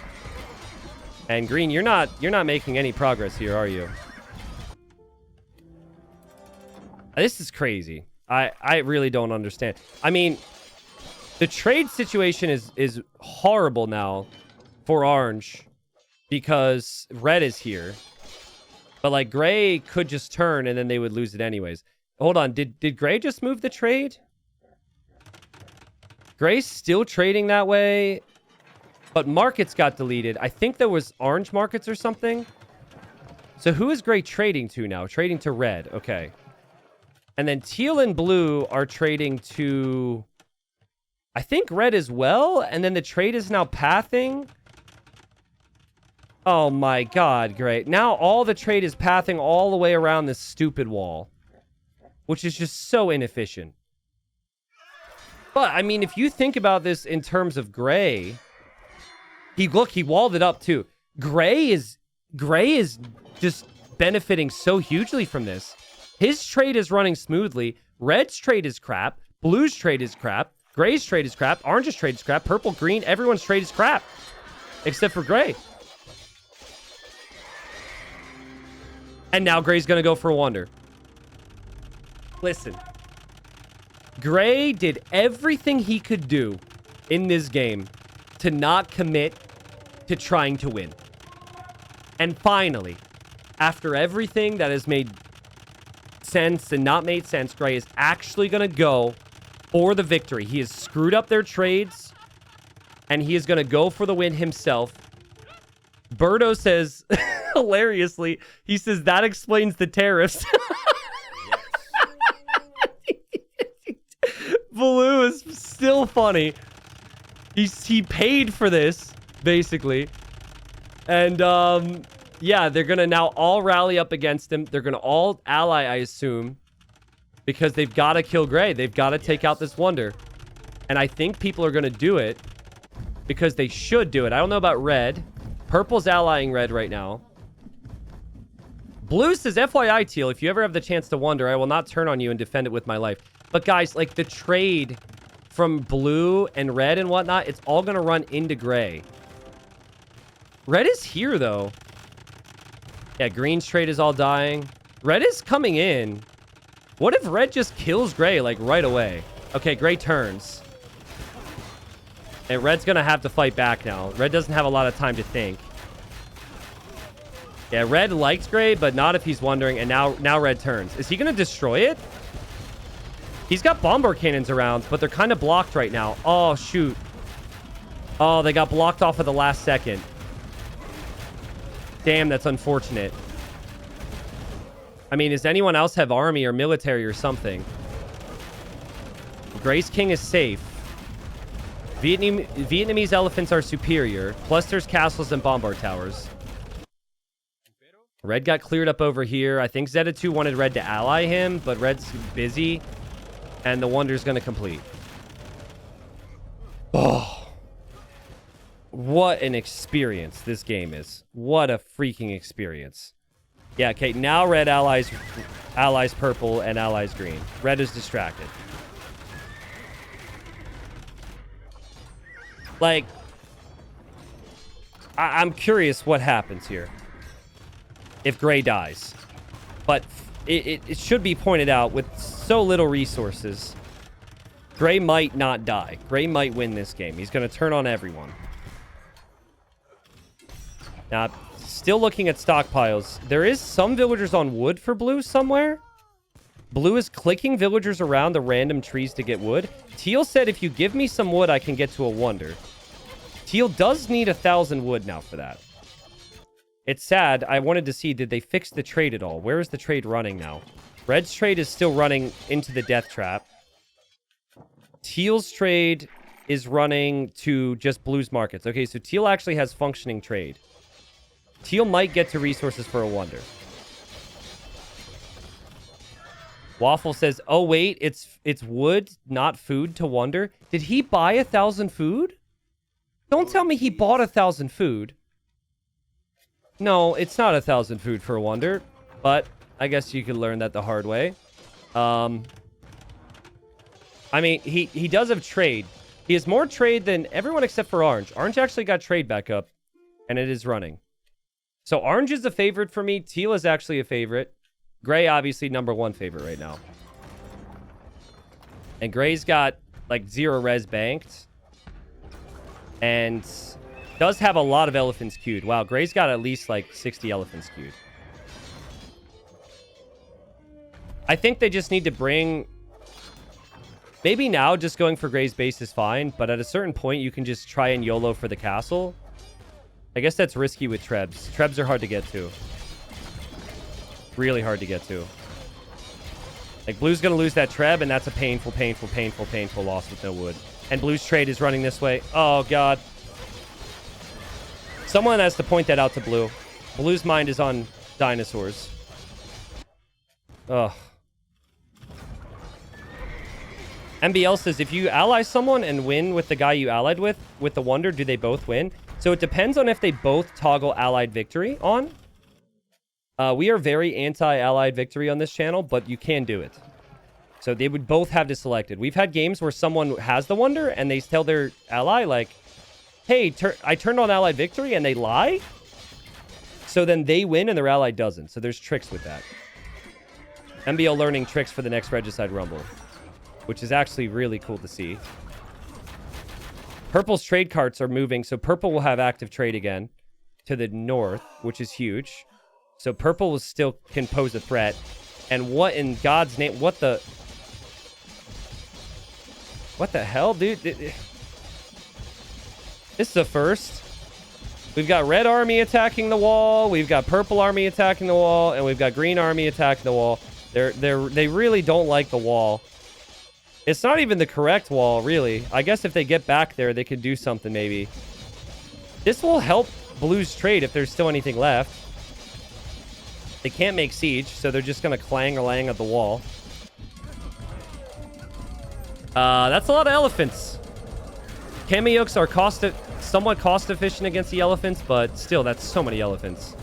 And Green, you're not making any progress here, are you? This is crazy. I really don't understand. I mean, the trade situation is horrible now for Orange because Red is here. But like Gray could just turn and then they would lose it anyways. Hold on, did Gray just move the trade? Gray's still trading that way, but markets got deleted. I think there was orange markets or something. So who is Gray trading to now? Trading to Red. Okay. And then Teal and Blue are trading to, I think, Red as well. And then the trade is now pathing. Oh my god, great. Now all the trade is pathing all the way around this stupid wall. Which is just so inefficient. But, I mean, if you think about this in terms of Gray, he walled it up too. Gray is just benefiting so hugely from this. His trade is running smoothly. Red's trade is crap. Blue's trade is crap. Gray's trade is crap. Orange's trade is crap. Purple, green, everyone's trade is crap. Except for Gray. And now Gray's going to go for a wonder. Listen. Gray did everything he could do in this game to not commit to trying to win. And finally, after everything that has made sense and not made sense, Gray is actually going to go for the victory. He has screwed up their trades, and he is going to go for the win himself. Birdo says, hilariously, he says, that explains the tariffs. Blue is still funny. He paid for this, basically. And, yeah, they're going to now all rally up against him. They're going to all ally, I assume. Because they've got to kill Gray. They've got to take out this wonder. And I think people are going to do it. Because they should do it. I don't know about Red. Purple's allying Red right now. Blue says, FYI, Teal, if you ever have the chance to wonder, I will not turn on you and defend it with my life. But guys, like the trade from Blue and Red and whatnot, it's all going to run into Gray. Red is here, though. Yeah, Green's trade is all dying. Red is coming in. What if Red just kills Gray, like, right away? Okay, Gray turns. And Red's going to have to fight back now. Red doesn't have a lot of time to think. Yeah, Red likes Gray, but not if he's wondering. And now Red turns. Is he going to destroy it? He's got bomber cannons around, but they're kind of blocked right now. Oh, shoot. Oh, they got blocked off at the last second. Damn, that's unfortunate. I mean, does anyone else have army or military or something? Gray's king is safe. Vietnamese elephants are superior. Plus, there's castles and bombard towers. Red got cleared up over here. I think Zeta 2 wanted Red to ally him, but Red's busy. And the wonder's going to complete. Oh. What an experience this game is. What a freaking experience. Yeah, okay, now red allies purple and allies green. Red is distracted. Like, I'm curious what happens here if gray dies. But it should be pointed out, with so little resources, gray might not die. Gray might win this game. He's going to turn on everyone. Now, still looking at stockpiles. There is some villagers on wood for blue somewhere. Blue is clicking villagers around the random trees to get wood. Teal said, if you give me some wood, I can get to a wonder. Teal does need 1,000 wood now for that. It's sad. I wanted to see, did they fix the trade at all? Where is the trade running now? Red's trade is still running into the death trap. Teal's trade is running to just blue's markets. Okay, so Teal actually has functioning trade. Teal might get to resources for a wonder. Waffle says, oh, wait, it's wood, not food to wonder. Did he buy 1,000 food? Don't tell me he bought 1,000 food. No, it's not 1,000 food for a wonder, but I guess you could learn that the hard way. I mean, he does have trade. He has more trade than everyone except for Orange. Orange actually got trade back up, and it is running. So Orange is a favorite for me. Teal is actually a favorite. Gray, obviously, #1 favorite right now. And Gray's got, like, 0 res banked. And does have a lot of elephants queued. Wow, Gray's got at least, like, 60 elephants queued. I think they just need to bring... Maybe now just going for Gray's base is fine, but at a certain point, you can just try and YOLO for the castle. I guess that's risky with Trebs. Trebs are hard to get to. Really hard to get to. Like, blue's going to lose that Treb, and that's a painful, painful, painful, painful loss with no wood. And blue's trade is running this way. Oh, God. Someone has to point that out to blue. Blue's mind is on dinosaurs. Ugh. MBL says, if you ally someone and win with the guy you allied with the wonder, do they both win? So it depends on if they both toggle allied victory on. We are very anti-allied victory on this channel, but you can do it. So they would both have to select it. We've had games where someone has the wonder and they tell their ally, like, hey, I turned on allied victory, and they lie. So then they win and their ally doesn't. So there's tricks with that. MBL learning tricks for the next Regicide Rumble, which is actually really cool to see. Purple's trade carts are moving, so purple will have active trade again to the north, which is huge. So purple still can pose a threat. And what in God's name? What the hell, dude? This is a first. We've got red army attacking the wall. We've got purple army attacking the wall. And we've got green army attacking the wall. They really don't like the wall. It's not even the correct wall, really. I guess if they get back there, they could do something, maybe. This will help blue's trade if there's still anything left. They can't make siege, so they're just going to clang-a-lang at the wall. That's a lot of elephants. Kameyooks are somewhat cost-efficient against the elephants, but still, that's so many elephants.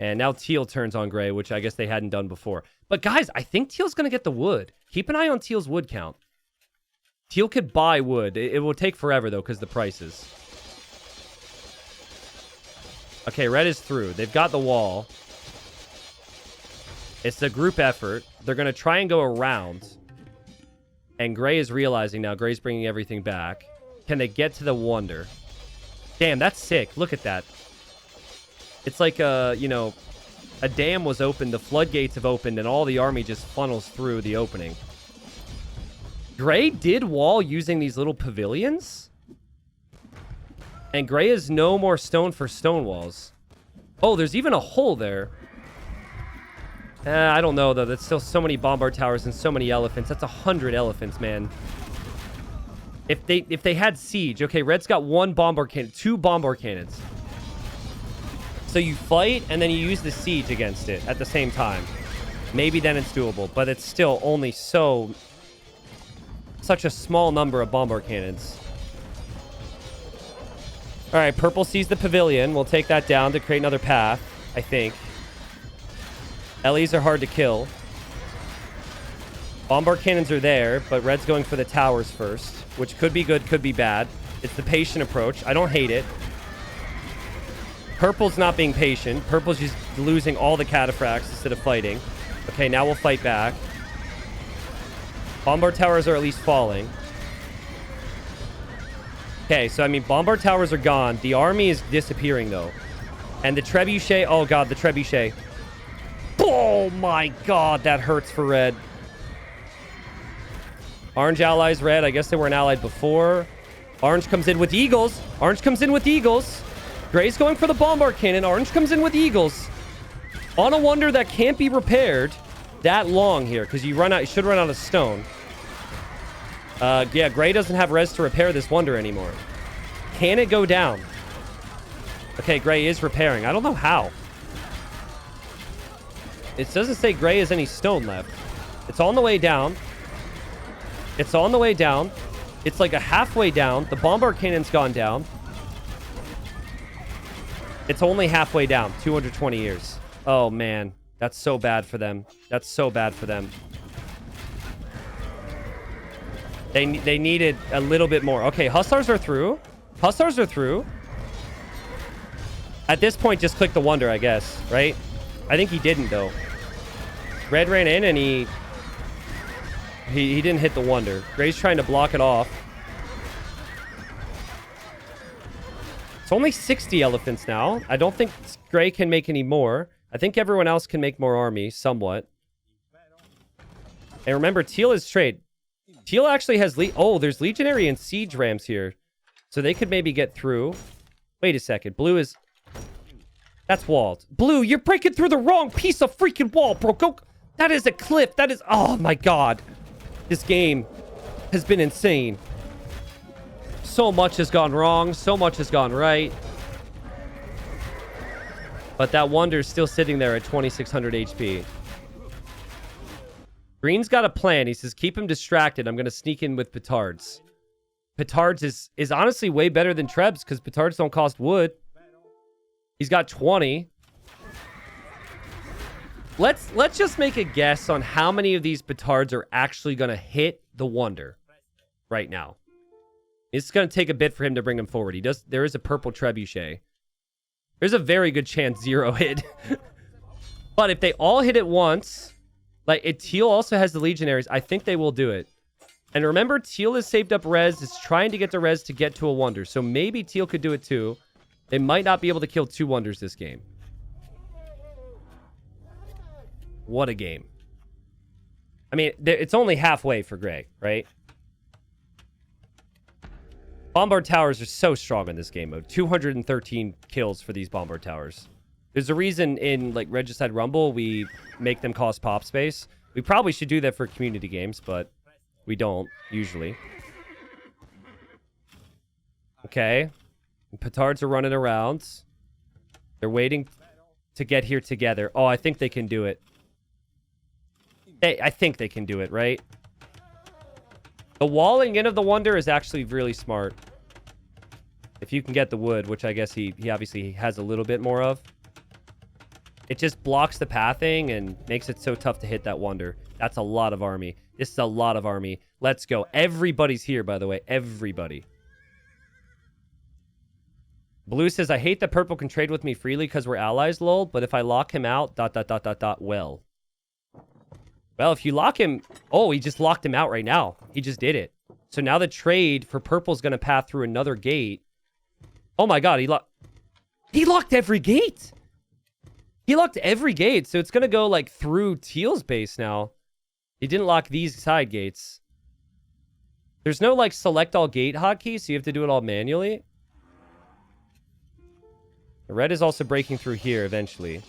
And now Teal turns on Gray, which I guess they hadn't done before. But guys, I think Teal's going to get the wood. Keep an eye on Teal's wood count. Teal could buy wood. It will take forever, though, because the prices. Okay, red is through. They've got the wall. It's a group effort. They're going to try and go around. And Gray is realizing now. Gray's bringing everything back. Can they get to the wonder? Damn, that's sick. Look at that. It's like, you know, a dam was opened, the floodgates have opened, and all the army just funnels through the opening. Gray did wall using these little pavilions? And Gray has no more stone for stone walls. Oh, there's even a hole there. I don't know, though. That's still so many bombard towers and so many elephants. That's 100 elephants, man. If they had siege. Okay, red's got 1 bombard cannon. 2 bombard cannons. So you fight, and then you use the siege against it at the same time. Maybe then it's doable, but it's still only such a small number of bombard cannons. All right, purple sees the pavilion. We'll take that down to create another path, I think. LEs are hard to kill. Bombard cannons are there, but red's going for the towers first, which could be good, could be bad. It's the patient approach. I don't hate it. Purple's not being patient. Purple's just losing all the cataphracts instead of fighting. Okay, now we'll fight back. Bombard towers are at least falling. Okay, so I mean, bombard towers are gone. The army is disappearing, though. And the trebuchet... Oh, God, the trebuchet. Oh, my God, that hurts for red. Orange allies red. I guess they weren't allied before. Orange comes in with eagles. Orange comes in with eagles. Gray's going for the bombard cannon. Orange comes in with eagles. On a wonder that can't be repaired that long here, because you should run out of stone. Yeah, Gray doesn't have res to repair this wonder anymore. Can it go down? Okay, Gray is repairing. I don't know how. It doesn't say Gray has any stone left. It's on the way down. It's on the way down. It's like a halfway down. The bombard cannon's gone down. It's only halfway down. 220 years. Oh, man. That's so bad for them. That's so bad for them. They needed a little bit more. Okay, Hussars are through. Hussars are through. At this point, just click the wonder, I guess, right? I think he didn't, though. Red ran in, and he didn't hit the wonder. Gray's trying to block it off. It's only 60 elephants now. I don't think Gray can make any more. I think everyone else can make more army, somewhat. And remember, Teal is trade. Teal actually has... Oh, there's Legionary and Siege Rams here. So they could maybe get through. Wait a second. Blue is... That's walled. Blue, you're breaking through the wrong piece of freaking wall, bro. Go... That is a cliff. That is... Oh, my God. This game has been insane. So much has gone wrong. So much has gone right. But that wonder's still sitting there at 2,600 HP. Green's got a plan. He says, keep him distracted. I'm going to sneak in with petards. Petards is honestly way better than Trebs because petards don't cost wood. He's got 20. Let's just make a guess on how many of these petards are actually going to hit the wonder right now. It's going to take a bit for him to bring him forward. There is a purple trebuchet. There's a very good chance 0 hit. But if they all hit at once, like Teal also has the legionaries, I think they will do it. And remember, Teal has saved up res, is trying to get the res to get to a wonder. So maybe Teal could do it too. They might not be able to kill 2 wonders this game. What a game. I mean, it's only halfway for Gray, right? Bombard towers are so strong in this game mode. 213 kills for these bombard towers. There's a reason in like Regicide Rumble we make them cost pop space. We probably should do that for community games, but we don't usually. Okay. Petards are running around. They're waiting to get here together. Oh, I think they can do it. I think they can do it, right? The walling in of the wonder is actually really smart. If you can get the wood, which I guess he obviously has a little bit more of. It just blocks the pathing and makes it so tough to hit that wonder. That's a lot of army. This is a lot of army. Let's go. Everybody's here, by the way. Everybody. Blue says, I hate that purple can trade with me freely because we're allies, lol. But if I lock him out, ... Well, if you lock him... Oh, he just locked him out right now. He just did it. So now the trade for purple's going to path through another gate. Oh my God, he locked every gate. He locked every gate. So it's going to go like through Teal's base now. He didn't lock these side gates. There's no like select all gate hotkey, so you have to do it all manually. The red is also breaking through here eventually.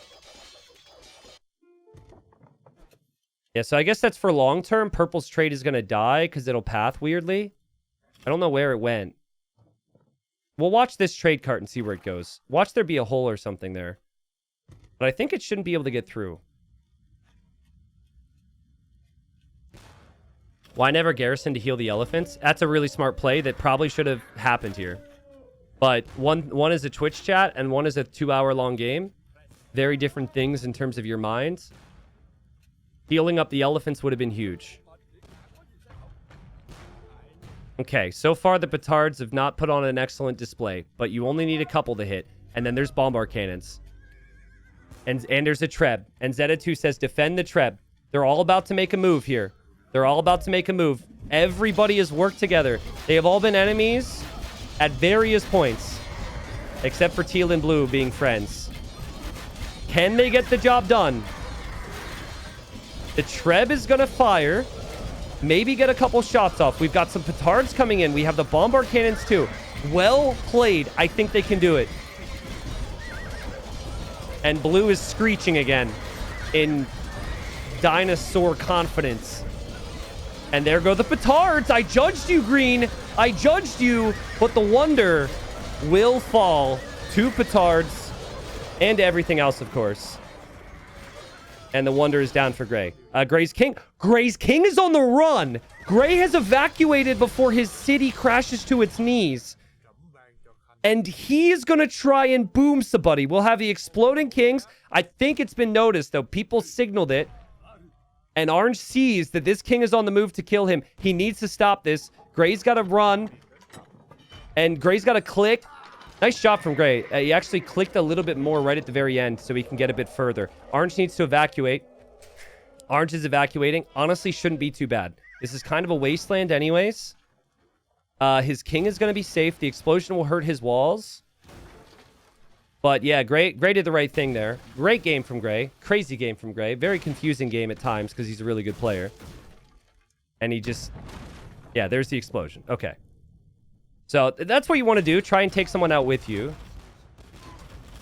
Yeah, so I guess that's for long term. Purple's trade is going to die because it'll path weirdly. I don't know where it went. We'll watch this trade cart and see where it goes. Watch there be a hole or something there. But I think it shouldn't be able to get through. Why never garrison to heal the elephants? That's a really smart play that probably should have happened here. But one is a Twitch chat and one is a 2-hour-long game. Very different things in terms of your minds. Healing up the elephants would have been huge. Okay, so far the petards have not put on an excellent display, but you only need a couple to hit. And then there's bombard cannons. And there's a Treb. And Zeta2 says, defend the Treb. They're all about to make a move here. They're all about to make a move. Everybody has worked together. They have all been enemies at various points. Except for teal and blue being friends. Can they get the job done? The Treb is going to fire. Maybe get a couple shots off. We've got some petards coming in. We have the bombard cannons too. Well played. I think they can do it. And blue is screeching again in dinosaur confidence. And there go the petards. I judged you, green. I judged you. But the wonder will fall to petards and everything else, of course. And the wonder is down for Gray. Gray's king. Gray's king is on the run. Gray has evacuated before his city crashes to its knees. And he is going to try and boom somebody. We'll have the exploding kings. I think it's been noticed, though. People signaled it. And Orange sees that this king is on the move to kill him. He needs to stop this. Gray's got to run. And Gray's got to click. Nice shot from Gray. He actually clicked a little bit more right at the very end so he can get a bit further. Orange needs to evacuate. Orange is evacuating. Honestly, shouldn't be too bad. This is kind of a wasteland anyways. His king is going to be safe. The explosion will hurt his walls. But yeah, Gray did the right thing there. Great game from Gray. Crazy game from Gray. Very confusing game at times because he's a really good player. And he just... Yeah, there's the explosion. Okay. So that's what you want to do. Try and take someone out with you.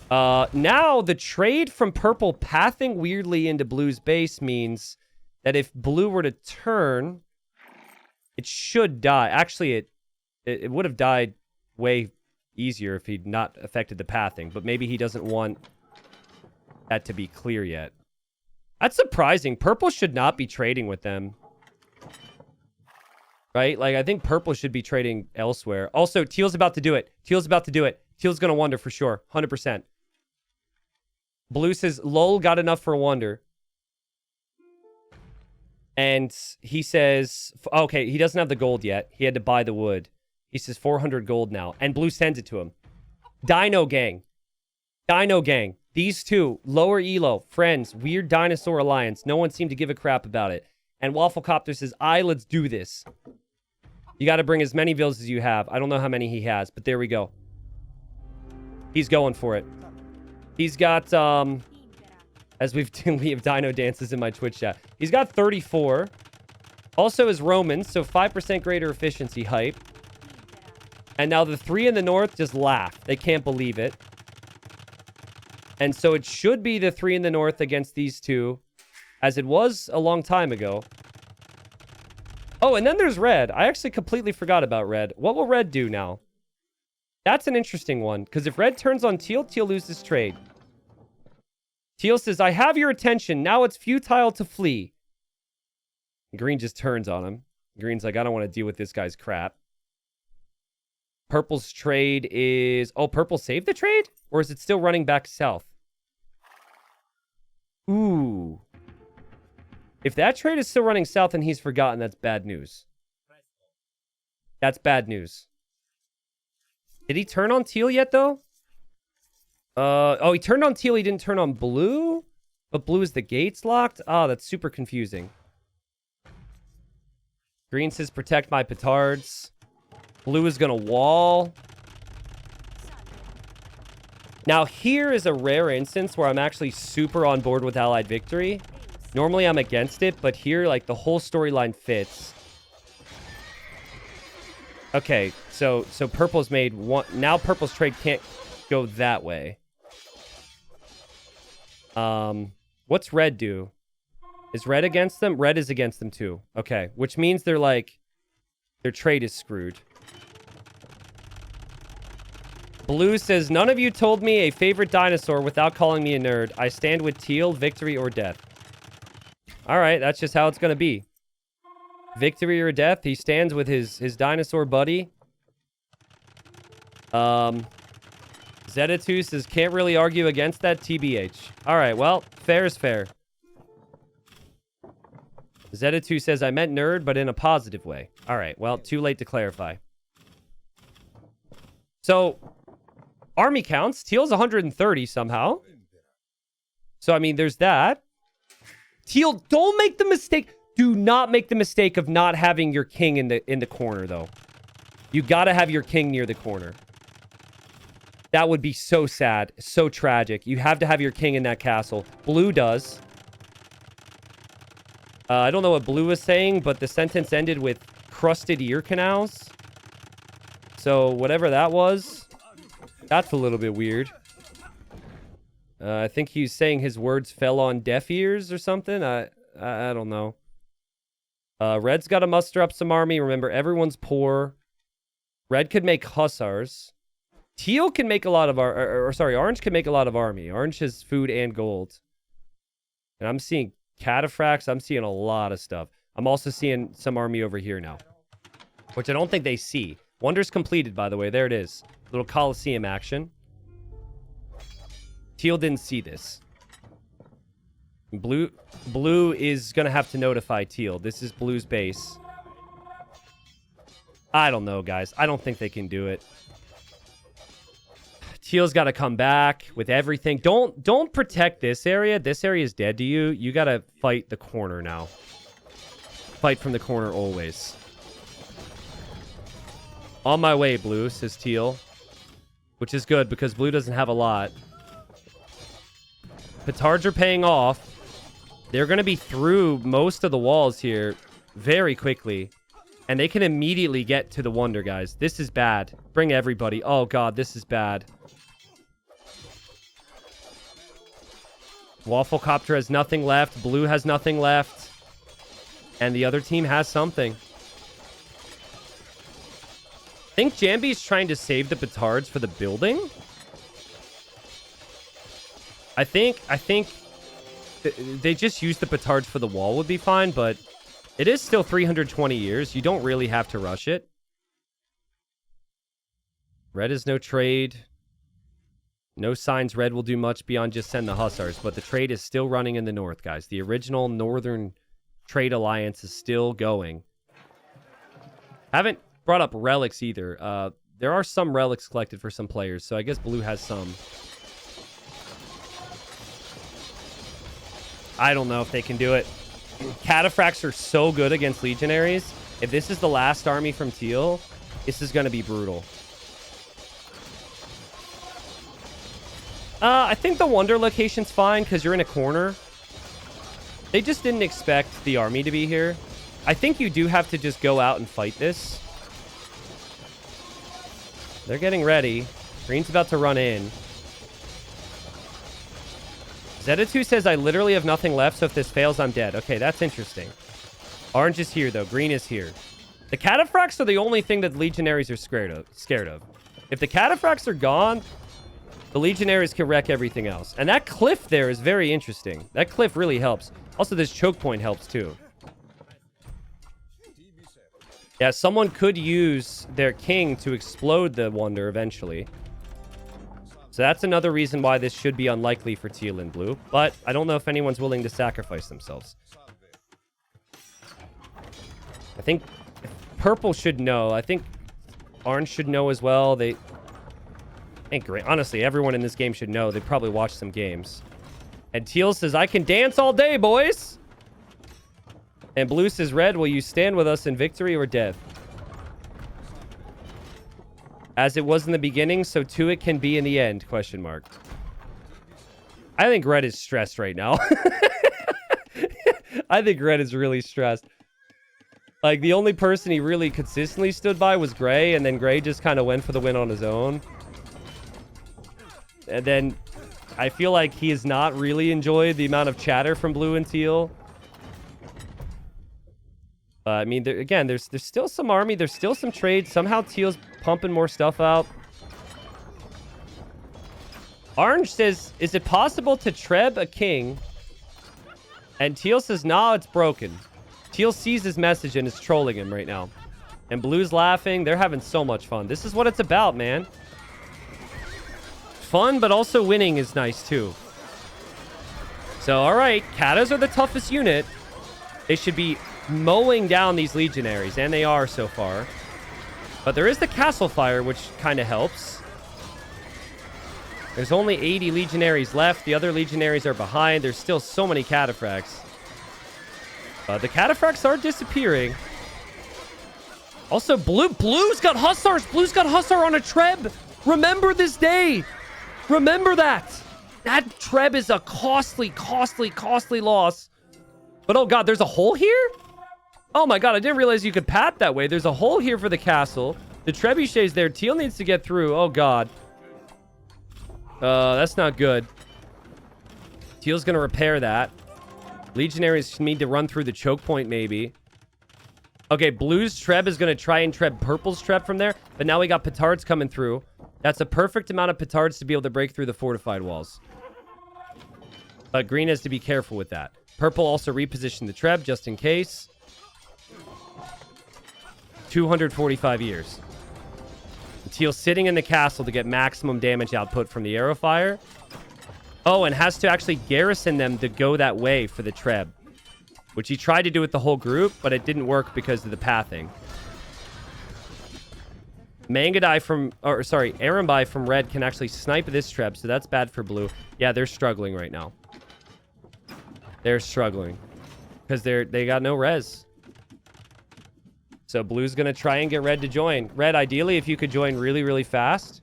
Now, the trade from purple pathing weirdly into blue's base means that if blue were to turn, it should die. Actually, it would have died way easier if he'd not affected the pathing. But maybe he doesn't want that to be clear yet. That's surprising. Purple should not be trading with them. Right? Like, I think purple should be trading elsewhere. Also, teal's about to do it. Teal's about to do it. Teal's going to wonder for sure. 100%. Blue says, lol, got enough for a wonder. And he says, okay, he doesn't have the gold yet. He had to buy the wood. He says 400 gold now. And blue sends it to him. Dino gang. Dino gang. These two, lower elo, friends, weird dinosaur alliance. No one seemed to give a crap about it. And Wafflecopter says, let's do this. You got to bring as many villas as you have. I don't know how many he has, but there we go. He's going for it. He's got, as we have Dino dances in my Twitch chat. He's got 34. Also is Romans, so 5% greater efficiency hype. And now the 3 in the north just laugh. They can't believe it. And so it should be the 3 in the north against these two, as it was a long time ago. Oh, and then there's red. I actually completely forgot about red. What will red do now? That's an interesting one, because if red turns on teal, teal loses trade. Teal says, I have your attention. Now it's futile to flee. Green just turns on him. Green's like, I don't want to deal with this guy's crap. Purple's trade is... Oh, purple saved the trade? Or is it still running back south? Ooh. If that trade is still running south and he's forgotten, that's bad news. That's bad news. Did he turn on teal yet, though? Oh, he turned on teal. He didn't turn on blue? But blue is the gates locked? Oh, that's super confusing. Green says, protect my petards. Blue is going to wall. Now, here is a rare instance where I'm actually super on board with Allied victory. Normally, I'm against it, but here, like, the whole storyline fits. Okay, so purple's made one... Now purple's trade can't go that way. What's red do? Is red against them? Red is against them, too. Okay, which means they're, like... Their trade is screwed. Blue says, none of you told me a favorite dinosaur without calling me a nerd. I stand with teal, victory, or death. All right, that's just how it's going to be. Victory or death. He stands with his dinosaur buddy. Zeta2 says, can't really argue against that, TBH. All right, well, fair is fair. Zeta2 says, I meant nerd, but in a positive way. All right, well, too late to clarify. So, army counts. Teal's 130 somehow. So, I mean, there's that. Teal, don't make the mistake. Do not make the mistake of not having your king in the corner, though. You gotta have your king near the corner. That would be so sad. So tragic. You have to have your king in that castle. Blue does. I don't know what Blue was saying, but the sentence ended with crusted ear canals. So whatever that was, that's a little bit weird. I think he's saying his words fell on deaf ears or something. I don't know. Red's got to muster up some army. Remember, everyone's poor. Red could make hussars. Teal can make a lot of Orange can make a lot of army. Orange has food and gold. And I'm seeing cataphracts. I'm seeing a lot of stuff. I'm also seeing some army over here now, which I don't think they see. Wonders completed, by the way. There it is. Little Colosseum action. Teal didn't see this. Blue is going to have to notify Teal. This is Blue's base. I don't know, guys. I don't think they can do it. Teal's got to come back with everything. Don't protect this area. This area is dead to you. You got to fight the corner now. Fight from the corner always. On my way, Blue, says Teal. Which is good because Blue doesn't have a lot. Petards are paying off. They're going to be through most of the walls here very quickly. And they can immediately get to the Wonder, guys. This is bad. Bring everybody. Oh, God, this is bad. Wafflecopter has nothing left. Blue has nothing left. And the other team has something. I think Jambi's trying to save the petards for the building. I think they just use the petards for the wall would be fine, but it is still 320 years. You don't really have to rush it. Red is no trade. No signs Red will do much beyond just send the hussars, but the trade is still running in the north, guys. The original Northern Trade Alliance is still going. Haven't brought up relics either. There are some relics collected for some players, so I guess Blue has some. I don't know if they can do it. Cataphracts are so good against legionaries. If this is the last army from Teal, this is going to be brutal. I think the Wonder location's fine because you're in a corner. They just didn't expect the army to be here. I think you do have to just go out and fight this. They're getting ready. Green's about to run in. Zeta2 says, I literally have nothing left, so if this fails, I'm dead. Okay, that's interesting. Orange is here, though. Green is here. The cataphracts are the only thing that legionaries are scared of. If the cataphracts are gone, the legionaries can wreck everything else. And that cliff there is very interesting. That cliff really helps. Also, this choke point helps, too. Yeah, someone could use their king to explode the Wonder eventually. So that's another reason why this should be unlikely for Teal and Blue. But I don't know if anyone's willing to sacrifice themselves. I think Purple should know. I think Orange should know as well. Honestly, everyone in this game should know. They probably watched some games. And Teal says, I can dance all day, boys. And Blue says, Red, will you stand with us in victory or death? As it was in the beginning, so too it can be in the end, question mark. I think Red is stressed right now. I think Red is really stressed. Like, the only person he really consistently stood by was Gray, and then Gray just kind of went for the win on his own. And then I feel like he has not really enjoyed the amount of chatter from Blue and Teal. I mean, there's still some army. There's still some trade. Somehow Teal's pumping more stuff out. Orange says, is it possible to treb a king? And Teal says, nah, it's broken. Teal sees his message and is trolling him right now. And Blue's laughing. They're having so much fun. This is what it's about, man. fun, but also winning is nice too. So, all right, Katas are the toughest unit. They should be mowing down these legionaries, and they are so far. But there is the castle fire, which kind of helps. There's only 80 legionaries left. The other legionaries are behind. There's still so many cataphracts. The cataphracts are disappearing. Also, Blue's got hussars. Blue's got hussar on a Treb. Remember this day. Remember that. That Treb is a costly, costly, costly loss. But oh god, there's a hole here? Oh my god, I didn't realize you could pat that way. There's a hole here for the castle. The trebuchet's there. Teal needs to get through. Oh god. That's not good. Teal's gonna repair that. Legionaries need to run through the choke point, maybe. Okay, Blue's Treb is going to try and Treb Purple's Treb from there. But now we got Petards coming through. That's a perfect amount of Petards to be able to break through the fortified walls. But Green has to be careful with that. Purple also repositioned the Treb just in case. 245 years. Teal sitting in the castle to get maximum damage output from the arrow fire. Oh, and has to actually garrison them to go that way for the Treb. Which he tried to do with the whole group, but it didn't work because of the pathing. Mangadai from... Or, sorry, Arambai from red can actually snipe this Treb, so that's bad for blue. Yeah, they're struggling right now. They're struggling. Because they got no res. So blue's going to try and get red to join. Red, ideally, if you could join really, really fast.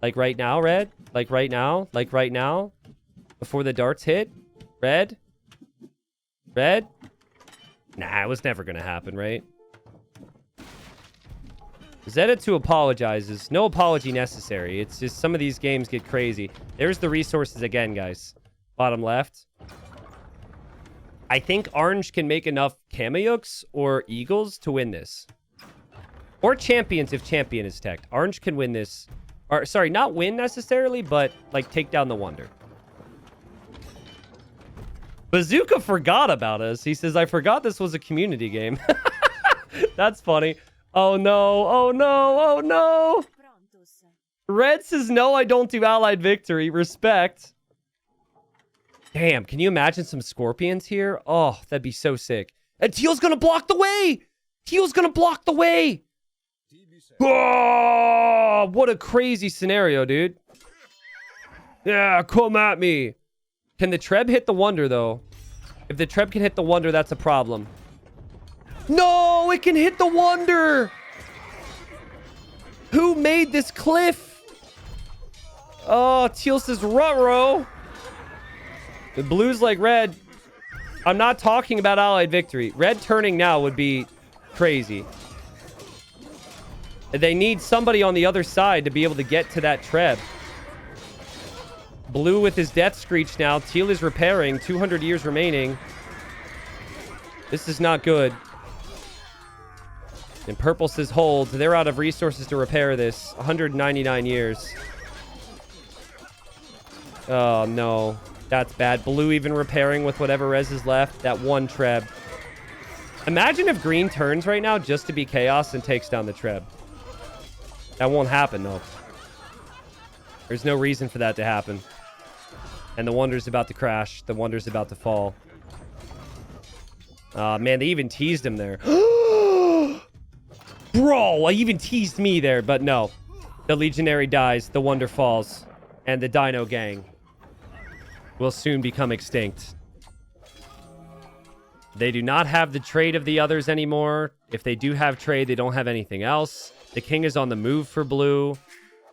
Like right now, red. Like right now. Like right now. Before the darts hit. Red. Red? Nah, it was never going to happen, right? Zeta2 apologizes. No apology necessary. It's just some of these games get crazy. There's the resources again, guys. Bottom left. I think Orange can make enough Kamayuks or Eagles to win this. Or Champions if Champion is teched. Orange can win this. Or, sorry, not win necessarily, but, like, take down the Wonder. Bazooka forgot about us. He says, I forgot this was a community game. That's funny. Oh, no. Oh, no. Oh, no. Red says, no, I don't do Allied Victory. Respect. Damn, can you imagine some Scorpions here? Oh, that'd be so sick. And Teal's gonna block the way! Teal's gonna block the way! Oh, what a crazy scenario, dude. Yeah, come at me. Can the Treb hit the Wonder, though? If the Treb can hit the Wonder, that's a problem. No, it can hit the Wonder! Who made this cliff? Oh, Teal says, ruh-roh. The blue's like red. I'm not talking about Allied Victory. Red turning now would be crazy. They need somebody on the other side to be able to get to that Treb. Blue with his Death Screech now. Teal is repairing. 200 years remaining. This is not good. And Purple says hold. They're out of resources to repair this. 199 years. Oh, no. That's bad. Blue even repairing with whatever res is left. That one Treb. Imagine if green turns right now just to be chaos and takes down the Treb. That won't happen, though. There's no reason for that to happen. And the Wonder's about to crash. The Wonder's about to fall. Man, they even teased him there. Bro, I even teased me there, but no. The Legionary dies. The Wonder falls. And the Dino gang will soon become extinct. They do not have the trade of the others anymore. If they do have trade, they don't have anything else. The king is on the move for blue.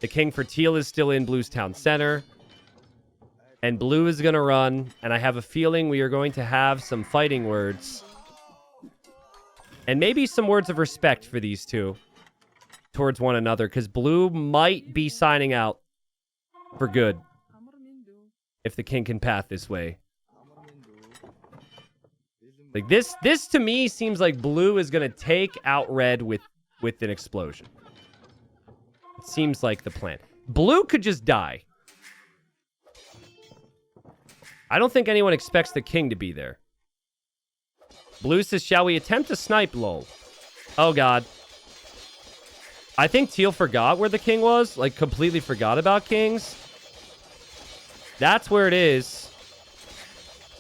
The king for teal is still in blue's town center. And blue is going to run. And I have a feeling we are going to have some fighting words. And maybe some words of respect for these two towards one another. Because blue might be signing out for good. If the king can path this way. Like this to me seems like blue is going to take out red with an explosion. It seems like the plan. Blue could just die. I don't think anyone expects the king to be there. Blue says, shall we attempt to snipe, lol? Oh, God. I think teal forgot where the king was. Like, completely forgot about kings. That's where it is.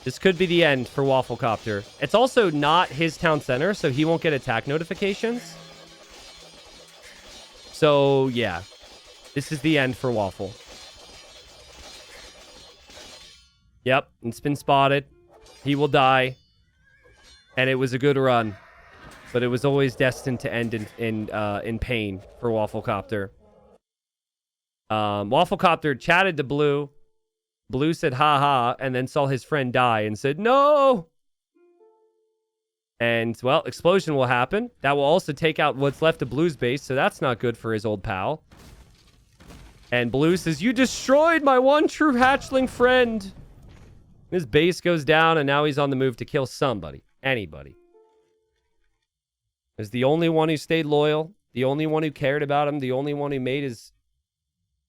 This could be the end for Wafflecopter. It's also not his town center, so he won't get attack notifications. So, yeah. This is the end for Waffle. Yep, it's been spotted. He will die. And it was a good run. But it was always destined to end in pain for Wafflecopter. Wafflecopter chatted to Blue. Blue said, ha ha, and then saw his friend die and said, no! And, well, explosion will happen. That will also take out what's left of Blue's base, so that's not good for his old pal. And Blue says, you destroyed my one true hatchling friend! His base goes down, and now he's on the move to kill somebody. Anybody. He's the only one who stayed loyal, the only one who cared about him, the only one who made his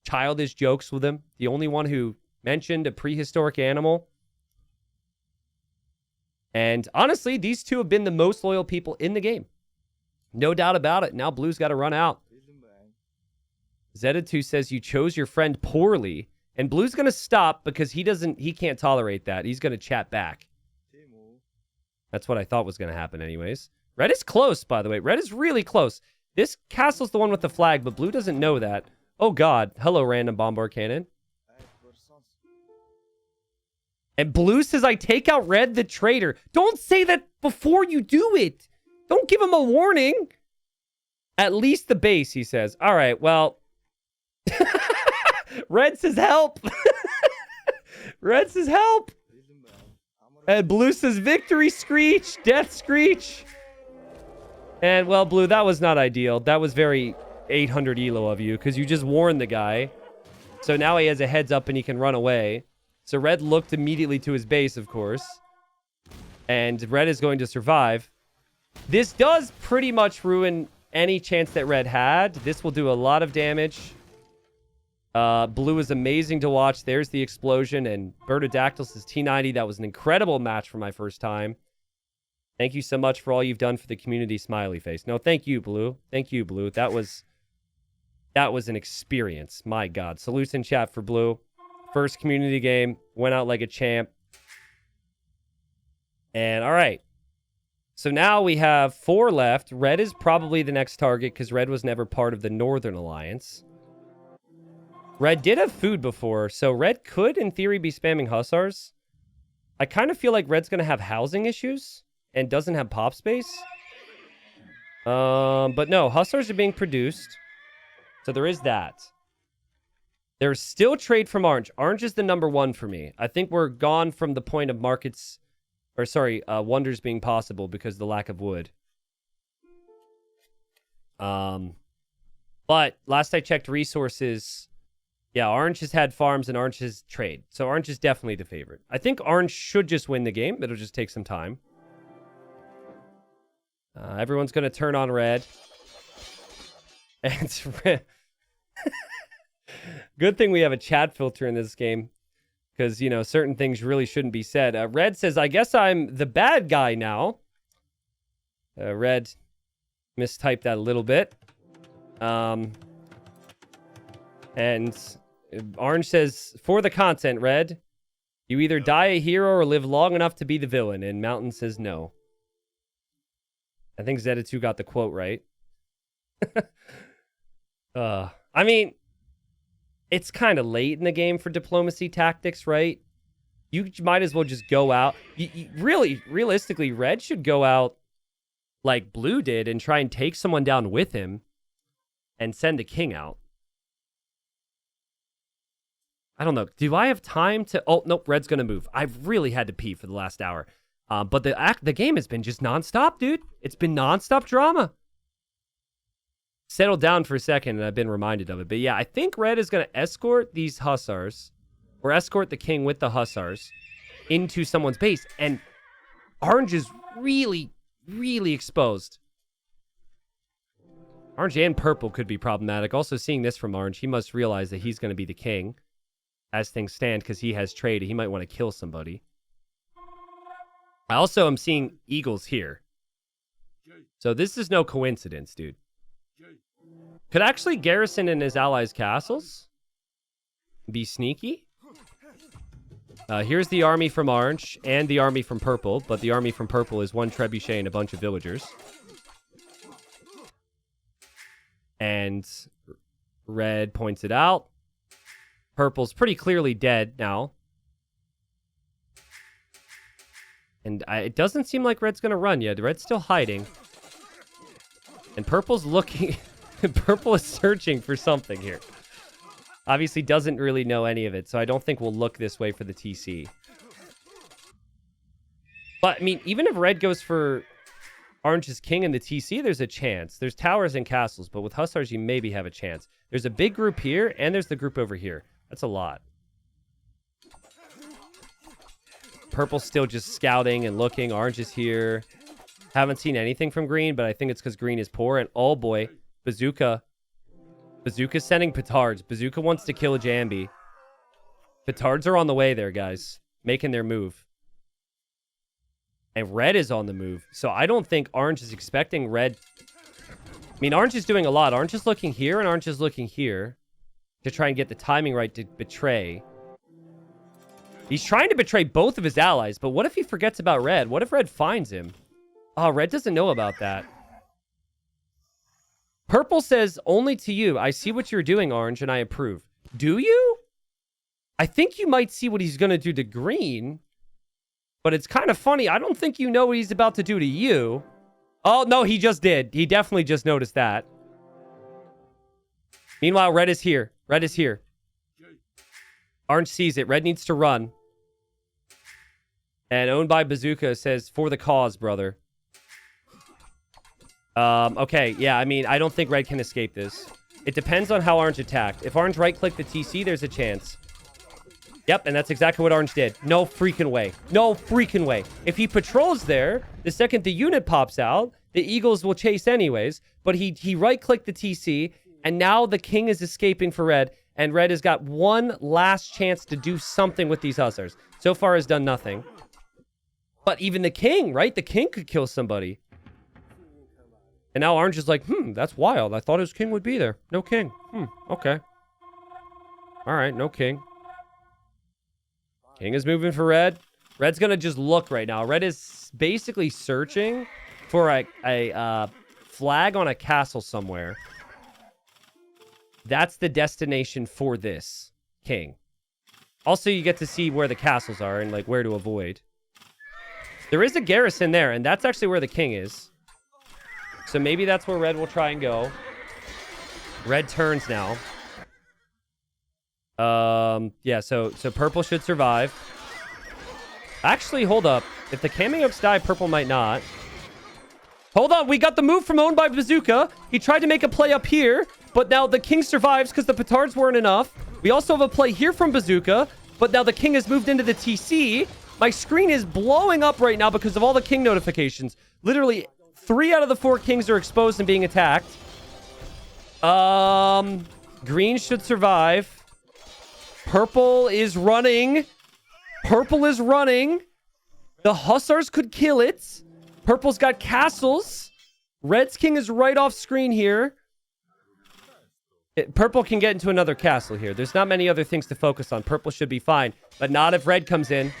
childish jokes with him, the only one who mentioned a prehistoric animal. And honestly, these two have been the most loyal people in the game. No doubt about it. Now Blue's got to run out. Zeta2 says you chose your friend poorly. And Blue's going to stop because he can't tolerate that. He's going to chat back. That's what I thought was going to happen anyways. Red is close, by the way. Red is really close. This castle's the one with the flag, but Blue doesn't know that. Oh, God. Hello, random bombard cannon. And Blue says, I take out Red the traitor. Don't say that before you do it. Don't give him a warning. At least the base, he says. All right, well. Red says help. Red says help. And Blue says victory screech. Death screech. And, well, Blue, that was not ideal. That was very 800 elo of you because you just warned the guy. So now he has a heads up and he can run away. So Red looked immediately to his base, of course. And Red is going to survive. This does pretty much ruin any chance that Red had. This will do a lot of damage. Blue is amazing to watch. There's the explosion. And Birdodactyls is T90. That was an incredible match for my first time. Thank you so much for all you've done for the community, smiley face. No, thank you, Blue. Thank you, Blue. That was an experience. My God. Salutes in chat for Blue. First community game. Went out like a champ. And all right. So now we have 4 left. Red is probably the next target because Red was never part of the Northern Alliance. Red did have food before, so Red could, in theory, be spamming Hussars. I kind of feel like Red's going to have housing issues and doesn't have pop space. But no, Hussars are being produced. So there is that. There's still trade from Orange. Orange is the number 1 for me. I think we're gone from the point of markets... Or sorry, wonders being possible because of the lack of wood. But last I checked resources... Yeah, Orange has had farms and Orange has trade. So Orange is definitely the favorite. I think Orange should just win the game. It'll just take some time. Everyone's going to turn on Red. And it's Red. Good thing we have a chat filter in this game. Because, you know, certain things really shouldn't be said. Red says, I guess I'm the bad guy now. Red mistyped that a little bit. And Orange says, for the content, Red, you either die a hero or live long enough to be the villain. And Mountain says no. I think Zeta2 got the quote right. I mean... It's kind of late in the game for diplomacy tactics, right? You might as well just go out. Really, realistically, Red should go out like Blue did and try and take someone down with him and send a king out. I don't know. Do I have time to... Oh, nope, Red's going to move. I've really had to pee for the last hour. But the game has been just nonstop, dude. It's been nonstop drama. Settled down for a second, and I've been reminded of it. But yeah, I think Red is going to escort these Hussars, or escort the king with the Hussars, into someone's base. And Orange is really, really exposed. Orange and Purple could be problematic. Also, seeing this from Orange, he must realize that he's going to be the king as things stand because he has trade. He might want to kill somebody. I also am seeing Eagles here. So this is no coincidence, dude. Could actually garrison in his allies' castles. Be sneaky. Here's the army from orange and the army from purple, but the army from purple is 1 trebuchet and a bunch of villagers. And red points it out. Purple's pretty clearly dead now. And it doesn't seem like red's going to run yet. Red's still hiding. And purple's looking... Purple is searching for something here. Obviously doesn't really know any of it, so I don't think we'll look this way for the TC. But, I mean, even if red goes for orange's king in the TC, there's a chance. There's towers and castles, but with hussars, you maybe have a chance. There's a big group here, and there's the group over here. That's a lot. Purple's still just scouting and looking. Orange is here. Haven't seen anything from green, but I think it's because green is poor. And, oh boy, Bazooka. Bazooka's sending petards. Bazooka wants to kill a Jambi. Petards are on the way there, guys. Making their move. And red is on the move. So I don't think orange is expecting red. I mean, orange is doing a lot. Orange is looking here and orange is looking here to try and get the timing right to betray. He's trying to betray both of his allies, but what if he forgets about red? What if red finds him? Oh, red doesn't know about that. Purple says, only to you. I see what you're doing, orange, and I approve. Do you? I think you might see what he's going to do to green. But it's kind of funny. I don't think you know what he's about to do to you. Oh, no, he just did. He definitely just noticed that. Meanwhile, red is here. Red is here. Orange sees it. Red needs to run. And owned by Bazooka says, for the cause, brother. Okay, yeah, I mean, I don't think red can escape this. It depends on how orange attacked. If orange right-click the TC, there's a chance. Yep, and that's exactly what orange did. No freaking way. No freaking way. If he patrols there, the second the unit pops out, the eagles will chase anyways. But he right-clicked the TC, and now the king is escaping for red, and red has got one last chance to do something with these hussars. So far has done nothing. But even the king, right? The king could kill somebody. And now orange is like, that's wild. I thought his king would be there. No king. Okay. All right, no king. King is moving for red. Red's going to just look right now. Red is basically searching for a flag on a castle somewhere. That's the destination for this king. Also, you get to see where the castles are and like where to avoid. There is a garrison there, and that's actually where the king is. So maybe that's where red will try and go. Red turns now. Yeah, so purple should survive. Actually, hold up. If the Kameyuks die, purple might not. Hold on, we got the move from owned by Bazooka. He tried to make a play up here, but now the king survives because the petards weren't enough. We also have a play here from Bazooka, but now the king has moved into the TC. My screen is blowing up right now because of all the king notifications. Literally, 3 out of the 4 kings are exposed and being attacked. Green should survive. Purple is running. Purple is running. The hussars could kill it. Purple's got castles. Red's king is right off screen here. Purple can get into another castle here. There's not many other things to focus on. Purple should be fine. But not if red comes in.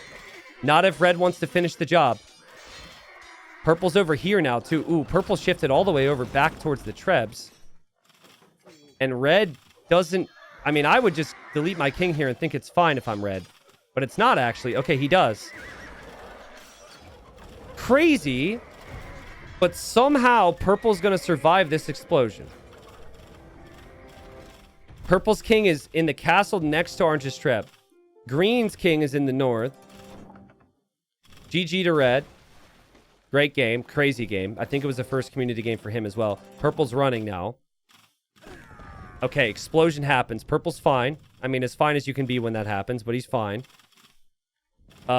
Not if red wants to finish the job. Purple's over here now, too. Ooh, purple shifted all the way over back towards the trebs. And red doesn't... I mean, I would just delete my king here and think it's fine if I'm red. But it's not, actually. Okay, he does. Crazy. But somehow, purple's going to survive this explosion. Purple's king is in the castle next to orange's treb. Green's king is in the north. GG to red. Great game. Crazy game. I think it was the first community game for him as well. Purple's running now. Okay, explosion happens. Purple's fine. I mean, as fine as you can be when that happens, but he's fine. 3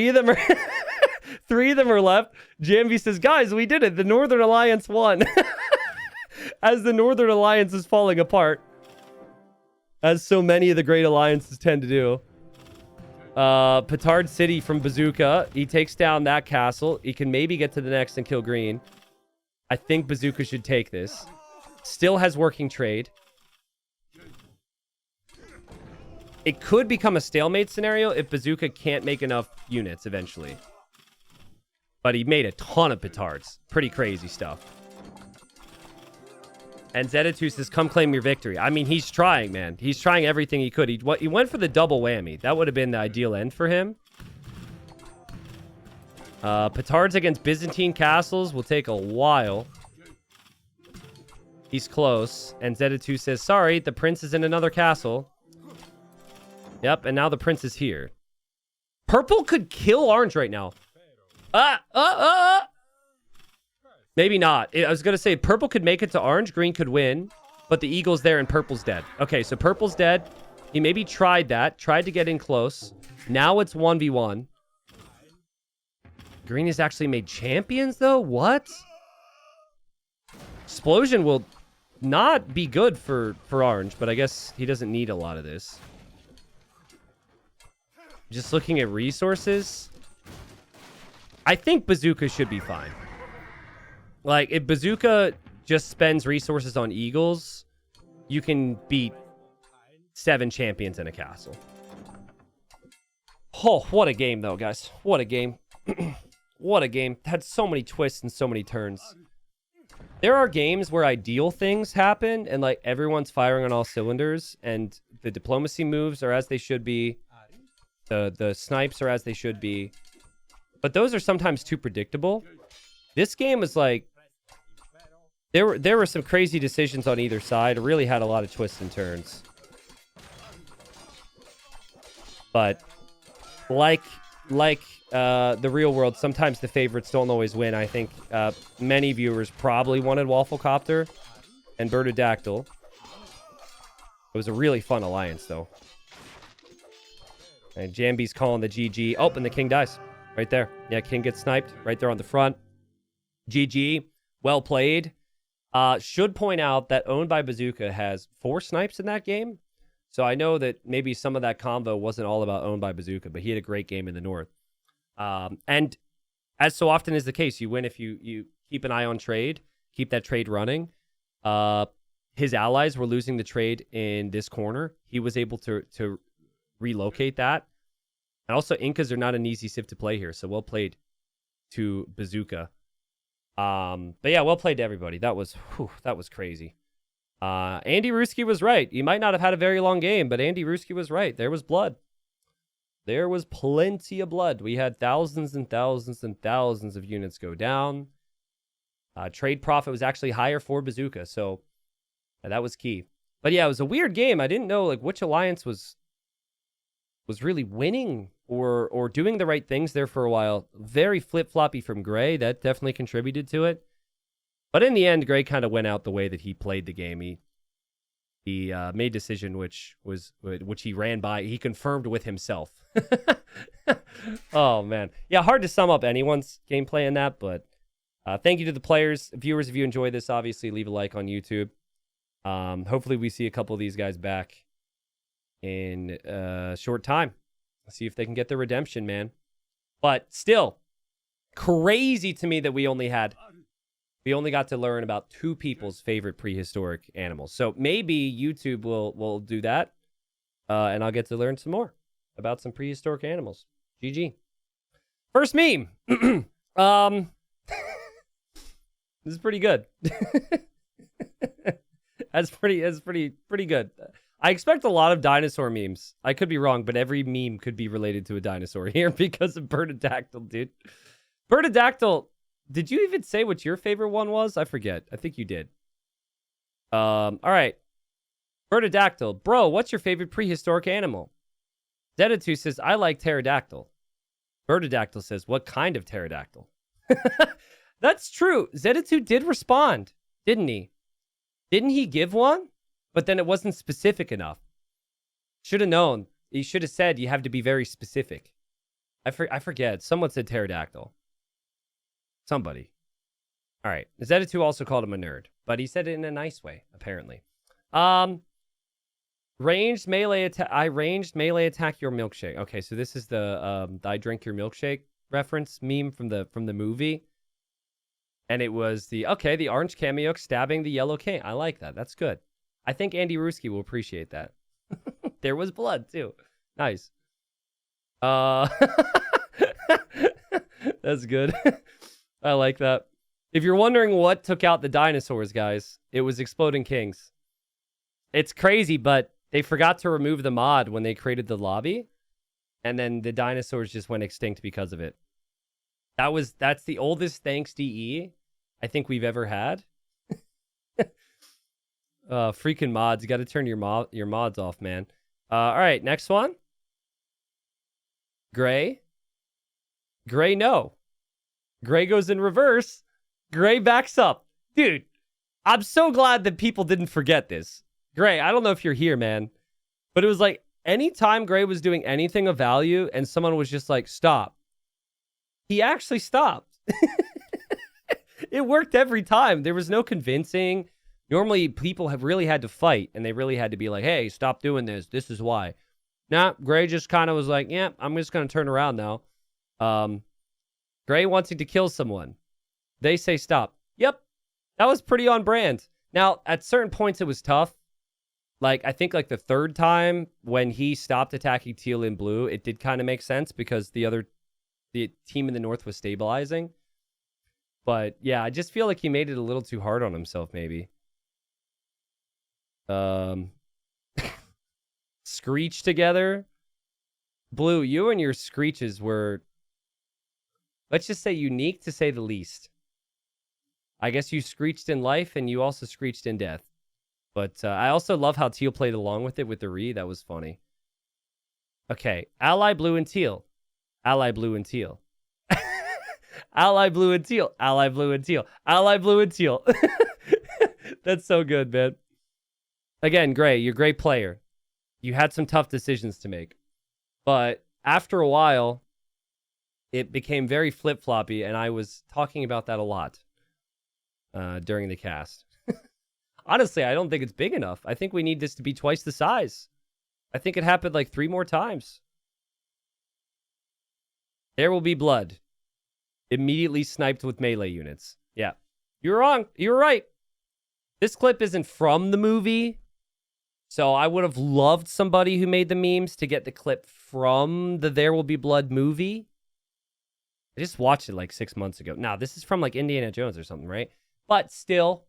of them are... 3 of them are left. JMV says, guys, we did it. The Northern Alliance won. As the Northern Alliance is falling apart. As so many of the great alliances tend to do. Petard City from Bazooka. He takes down that castle. He can maybe get to the next and kill green. I think Bazooka should take this. Still has working trade. It could become a stalemate scenario if Bazooka can't make enough units eventually. But he made a ton of petards. Pretty crazy stuff. And Zedatu says, come claim your victory. I mean, he's trying, man. He's trying everything he could. He went for the double whammy. That would have been the ideal end for him. Petards against Byzantine castles will take a while. He's close. And Zedatu says, sorry, the prince is in another castle. Yep, and now the prince is here. Purple could kill orange right now. Maybe not. I was going to say purple could make it to orange. Green could win. But the eagle's there and purple's dead. Okay, so purple's dead. He maybe tried that. Tried to get in close. Now it's 1v1. Green has actually made champions, though? What? Explosion will not be good for orange, but I guess he doesn't need a lot of this. Just looking at resources. I think Bazooka should be fine. Like, if Bazooka just spends resources on eagles, you can beat 7 champions in a castle. Oh, what a game, though, guys. What a game. What a game. Had so many twists and so many turns. There are games where ideal things happen, and, like, everyone's firing on all cylinders, and the diplomacy moves are as they should be. The snipes are as they should be. But those are sometimes too predictable. This game was like... There were some crazy decisions on either side. It really had a lot of twists and turns. But like the real world, sometimes the favorites don't always win. I think many viewers probably wanted Wafflecopter and Birdadactyl. It was a really fun alliance, though. And Jambi's calling the GG. Oh, and the king dies. Right there. Yeah, king gets sniped. Right there on the front. GG. Well played. Should point out that Owned by Bazooka has 4 snipes in that game. So I know that maybe some of that convo wasn't all about Owned by Bazooka, but he had a great game in the north. And as so often is the case, you win if you keep an eye on trade, keep that trade running. His allies were losing the trade in this corner. He was able to relocate that. And also, Incas are not an easy civ to play here, so well played to Bazooka. But yeah, well played to everybody. That was crazy. Andy Ruski was right. You might not have had a very long game, but Andy Ruski was right. There was blood. There was plenty of blood. We had thousands and thousands and thousands of units go down. Trade profit was actually higher for Bazooka, so that was key. But yeah, it was a weird game. I didn't know like which alliance was really winning or doing the right things there for a while. Very flip-floppy from Gray. That definitely contributed to it. But in the end, Gray kind of went out the way that he played the game. He made decision which he ran by. He confirmed with himself. Oh, man. Yeah, hard to sum up anyone's gameplay in that, but thank you to the players. Viewers, if you enjoy this, obviously leave a like on YouTube. Hopefully we see a couple of these guys back in a short time. Let's see if they can get the redemption, man. But still, crazy to me that we only got to learn about 2 people's favorite prehistoric animals. So maybe YouTube will do that, and I'll get to learn some more about some prehistoric animals. GG. First meme. This is pretty good. That's pretty good. I expect a lot of dinosaur memes. I could be wrong, but every meme could be related to a dinosaur here because of Birdadactyl, dude. Birdadactyl, did you even say what your favorite one was? I forget. I think you did. All right. Birdadactyl. Bro, what's your favorite prehistoric animal? Zedatu says, I like pterodactyl. Birdadactyl says, what kind of pterodactyl? That's true. Zedatu did respond, didn't he? Didn't he give one? But then it wasn't specific enough. Should have known. He should have said you have to be very specific. I forget. Someone said pterodactyl. Somebody. All right. Zedatu also called him a nerd, but he said it in a nice way, apparently. Ranged melee attack. I ranged melee attack your milkshake. Okay, so this is the I drink your milkshake reference meme from the movie. And it was the orange cameo stabbing the yellow king. I like that. That's good. I think Andy Ruski will appreciate that. There was blood too. Nice. That's good. I like that. If you're wondering what took out the dinosaurs, guys, it was Exploding Kings. It's crazy, but they forgot to remove the mod when they created the lobby, and then the dinosaurs just went extinct because of it. That's the oldest thanks DE I think we've ever had. Freaking mods, you got to turn your mods off, man. All right, next one. Gray, no. Gray goes in reverse. Gray backs up. Dude, I'm so glad that people didn't forget this. Gray, I don't know if you're here, man, but it was like anytime Gray was doing anything of value and someone was just like, stop, he actually stopped. It worked every time. There was no convincing. Normally, people have really had to fight, and they really had to be like, hey, stop doing this. This is why. Nah, Gray just kind of was like, yeah, I'm just going to turn around now. Gray wanting to kill someone. They say stop. Yep, that was pretty on brand. Now, at certain points, it was tough. Like, I think like the third time when he stopped attacking teal and blue, it did kind of make sense because the team in the north was stabilizing. But yeah, I just feel like he made it a little too hard on himself, maybe. Screech together. Blue, you and your screeches were, let's just say, unique to say the least. I guess you screeched in life and you also screeched in death. But I also love how teal played along with it with the re. That was funny. Okay, ally blue and teal. Ally blue and teal. Ally blue and teal. Ally blue and teal. Ally blue and teal. That's so good, man. Again, Gray, you're a great player. You had some tough decisions to make. But after a while, it became very flip-floppy, and I was talking about that a lot during the cast. Honestly, I don't think it's big enough. I think we need this to be twice the size. I think it happened like 3 more times. There will be blood. Immediately sniped with melee units. Yeah. You're wrong. You're right. This clip isn't from the movie. So I would have loved somebody who made the memes to get the clip from the There Will Be Blood movie. I just watched it like 6 months ago. Now, this is from like Indiana Jones or something, right? But still,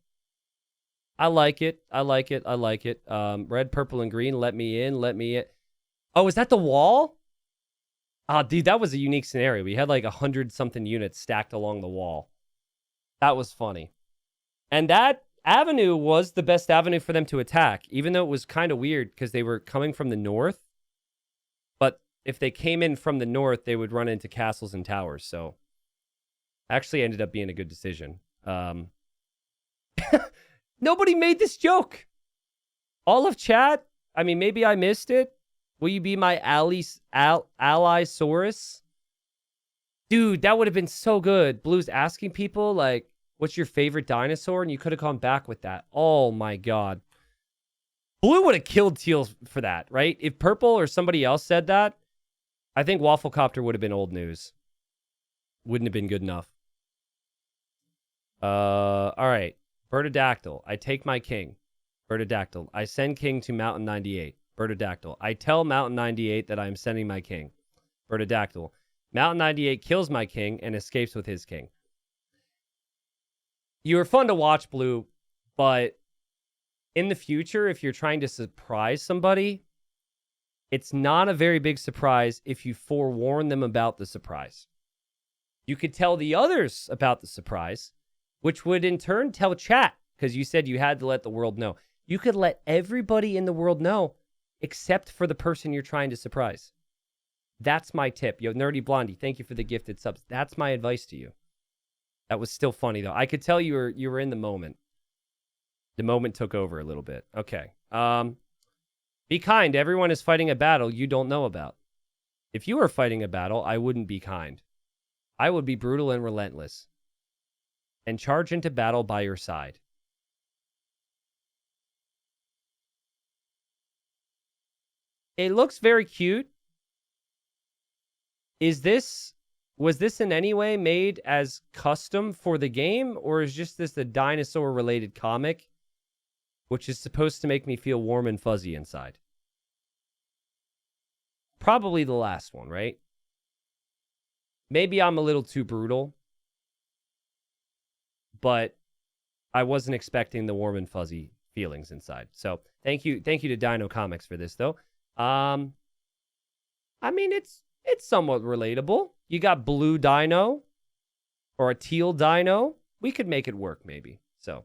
I like it. I like it. I like it. Red, purple, and green. Let me in. Let me in. Oh, is that the wall? Ah, dude, that was a unique scenario. We had like 100-something units stacked along the wall. That was funny. And that avenue was the best avenue for them to attack, even though it was kind of weird because they were coming from the north. But if they came in from the north, they would run into castles and towers. So actually ended up being a good decision. Nobody made this joke. All of chat, I mean, maybe I missed it. Will you be my ally-saurus? Dude, that would have been so good. Blue's asking people, like, what's your favorite dinosaur? And you could have gone back with that. Oh, my God. Blue would have killed teal for that, right? If purple or somebody else said that, I think Wafflecopter would have been old news. Wouldn't have been good enough. All right. Birdadactyl. I take my king. Birdadactyl. I send king to Mountain 98. Birdadactyl. I tell Mountain 98 that I am sending my king. Birdadactyl. Mountain 98 kills my king and escapes with his king. You were fun to watch, Blue, but in the future, if you're trying to surprise somebody, it's not a very big surprise if you forewarn them about the surprise. You could tell the others about the surprise, which would in turn tell chat, because you said you had to let the world know. You could let everybody in the world know, except for the person you're trying to surprise. That's my tip. Yo, Nerdy Blondie, thank you for the gifted subs. That's my advice to you. That was still funny, though. I could tell you were in the moment. The moment took over a little bit. Okay. Be kind. Everyone is fighting a battle you don't know about. If you were fighting a battle, I wouldn't be kind. I would be brutal and relentless. And charge into battle by your side. It looks very cute. Was this in any way made as custom for the game, or is just this a dinosaur-related comic, which is supposed to make me feel warm and fuzzy inside? probably the last one, right? Maybe I'm a little too brutal, but I wasn't expecting the warm and fuzzy feelings inside. So thank you to Dino Comics for this, though. I mean, it's somewhat relatable. You got blue Dino or a teal Dino. We could make it work, maybe. So